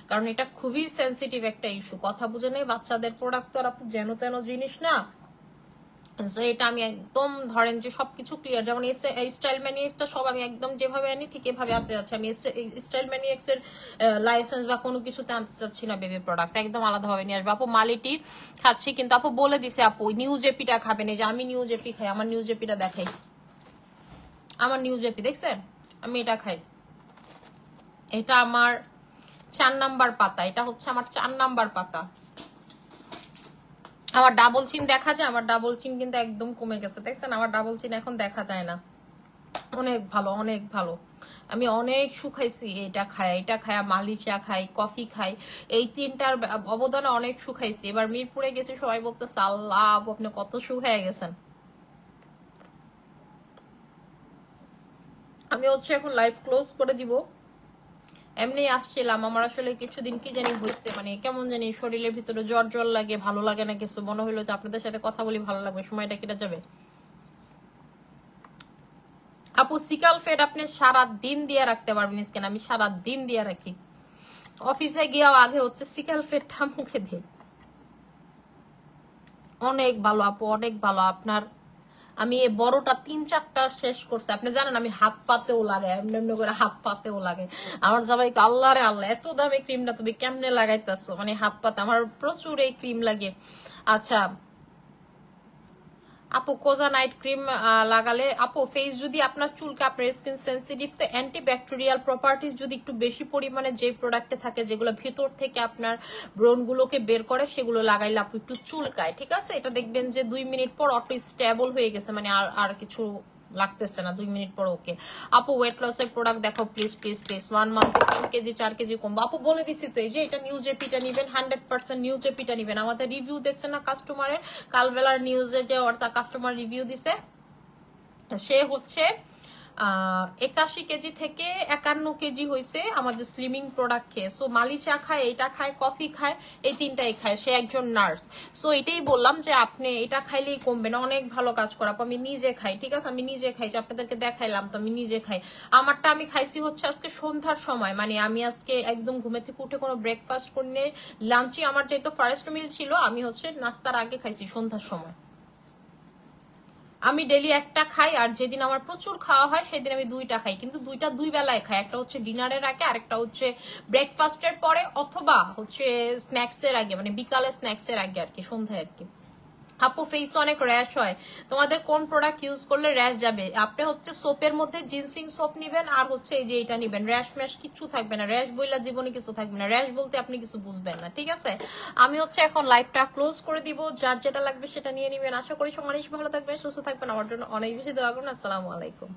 কারণ এটা খুবই সেন্সিটিভ একটা ইস্যু, কথা বুঝে নেই, বাচ্চাদের প্রোডাক্ট তো আর আপু যেন তেন জিনিস না, এটা আমি একদম ধরেন যে সবকিছু ক্লিয়ার, যেমন স্টাইল ম্যানিয়াক্সটা সব আমি একদম যেভাবে আনি ঠিক এভাবে আনতে যাচ্ছি, আমি স্টাইল ম্যানিয়াক্স এর লাইসেন্স বা কোনো কিছুতে আনতে চাচ্ছি না, বেবি প্রোডাক্ট একদম আলাদাভাবে নিয়ে আসবো। আপু মালিটি খাচ্ছি, কিন্তু আপু বলে দিছে আপু নিউ জেপিটা খাবেন, এই যে আমি নিউ জেপি খাই, আমার নিউ জেপিটা দেখাই, আমার নিউ জেপি দেখছেন, আমি এটা খাই, এটা আমার 4 নাম্বার পাতা, এটা হচ্ছে আমার 4 নাম্বার পাতা। আমার ডাবল চিন দেখা যায়, আমার ডাবল চিন কিন্তু একদম কমে গেছে, দেখছেন আমার ডাবল চিন এখন দেখা যায় না, অনেক ভালো, অনেক ভালো। আমি অনেক শুকাইছি, এটা খায়া মালিশা খাই, কফি খাই, এই 3টার অবদানে অনেক শুকাইছি। এবার মিরপুরে গেছি, সবাই বলতেছে আল্লাহ আপনি কত শুকায় গেছেন। আমি হচ্ছে এখন লাইভ ক্লোজ করে দিব, এমনি আসছিলাম, আমার আসলে কিছুদিন কি জানি হয়েছে, মানে কেমন জানি শরীরের ভিতরে জ্বর জ্বর লাগে, ভালো লাগে না কিছু, মনে হইলো যে আপনাদের সাথে কথা বলি ভালো লাগবে, সময়টা কেটে যাবে। আপু সিকাল ফেড আপনি সারা দিন দিয়ে রাখতে পারবেন স্কিন, আমি সারা দিন দিয়ে রাখি, অফিসে গিয়েও আগে হচ্ছে সিকাল ফেডটা মুখে দিই, অনেক ভালো আপু, অনেক ভালো। আপনার আমি এই বড়টা 3-4টা শেষ করছি, আপনি জানেন আমি হাত পাতেও লাগাই, এমনি এমনি করে হাত পাতেও লাগে, আমার সবাই আল্লাহ রে আল্লাহ এত দামি ক্রিমটা তুমি কেমনে লাগাইতেছো, মানে হাত পাতে আমার প্রচুর এই ক্রিম লাগে। আচ্ছা আপু কোজা নাইট ক্রিম লাগালে, আপু ফেস যদি আপনার চুলকে, আপনার স্কিন সেন্সিটিভ, তো অ্যান্টিব্যাকটেরিয়াল প্রপার্টিজ যদি একটু বেশি পরিমাণে যে প্রোডাক্টে থাকে, যেগুলো ভিতর থেকে আপনার ব্রণ গুলোকে বের করে, সেগুলো লাগাইলে আপু একটু চুলকায়, ঠিক আছে? এটা দেখবেন যে 2 মিনিট পর অটো স্টেবল হয়ে গেছে, মানে আর কিছু লাগতেছে না, 2 মিনিট পর ওকে। আপু ওয়েট লসের প্রোডাক্ট দেখো প্লিজ প্লিজ প্লিজ, 1 মান্থে 3 কেজি 4 কেজি কমবো। আপু বলে দিছি তো, এই যে এটা নিউ জেপিটা নিবেন, 100% নিউ জেপিটা নিবেন, আমাদের রিভিউ দেখছেন না কাস্টমারের, কালবেলার নিউজে যে অর্থাৎ কাস্টমার রিভিউ দিছে, সে হচ্ছে 81 কেজি থেকে 51 কেজি হয়েছে আমাদের স্লিমিং প্রোডাক্ট খেয়ে। সো মালি চা খায়, এটা খায়, কফি খায়, এই তিনটাই খায়। সে একজন নার্স। সো এটাই বললাম যে আপনি এটা খাইলেই কমবে না, অনেক ভালো কাজ করা। আমি নিজে খাই, ঠিক আছে, আমি নিজে খাই, যে আপনাদেরকে দেখাইলাম তো আমি নিজে খাই। আমারটা আমি খাইছি হচ্ছে আজকে সন্ধ্যার সময়, মানে আমি আজকে একদম ঘুমে থেকে উঠে কোনো ব্রেকফাস্ট করে লাঞ্চই আমার যেহেতু ফার্স্ট মিল ছিল, আমি হচ্ছে নাস্তার আগে খাইছি সন্ধ্যার সময়। আমি ডেলি একটা খাই, আর যেদিন আমার প্রচুর খাওয়া হয় সেদিন আমি দুইটা খাই, কিন্তু দুইটা দুই বেলায় খাই। একটা হচ্ছে ডিনারের আগে, আরেকটা হচ্ছে ব্রেকফাস্টের পরে, অথবা হচ্ছে স্ন্যাক্স এর আগে, মানে বিকালে স্ন্যাক্স এর আগে আর কি, সন্ধ্যায় আর কি। আপু ফেস অনেক র্যাশ হয়, তোমাদের কোন প্রোডাক্ট ইউজ করলে র্যাশ যাবে? আপনি হচ্ছে সোপের মধ্যে জিনসিং সোপ নিবেন, আর হচ্ছে এই যে এটা নিবেন, র্যাশ ম্যাশ কিছু থাকবে না, র্যাশ বইলা জীবনে কিছু থাকবে না, র্যাশ বলতে আপনি কিছু বুঝবেন না, ঠিক আছে। আমি হচ্ছে এখন লাইভটা ক্লোজ করে দিব, যার যেটা লাগবে সেটা নিয়ে নিবেন। আশা করি সমানিশ ভালো থাকবেন, সুস্থ থাকবেন, আমার জন্য অনেক বেশি দোয়া করুন। আসসালামু আলাইকুম।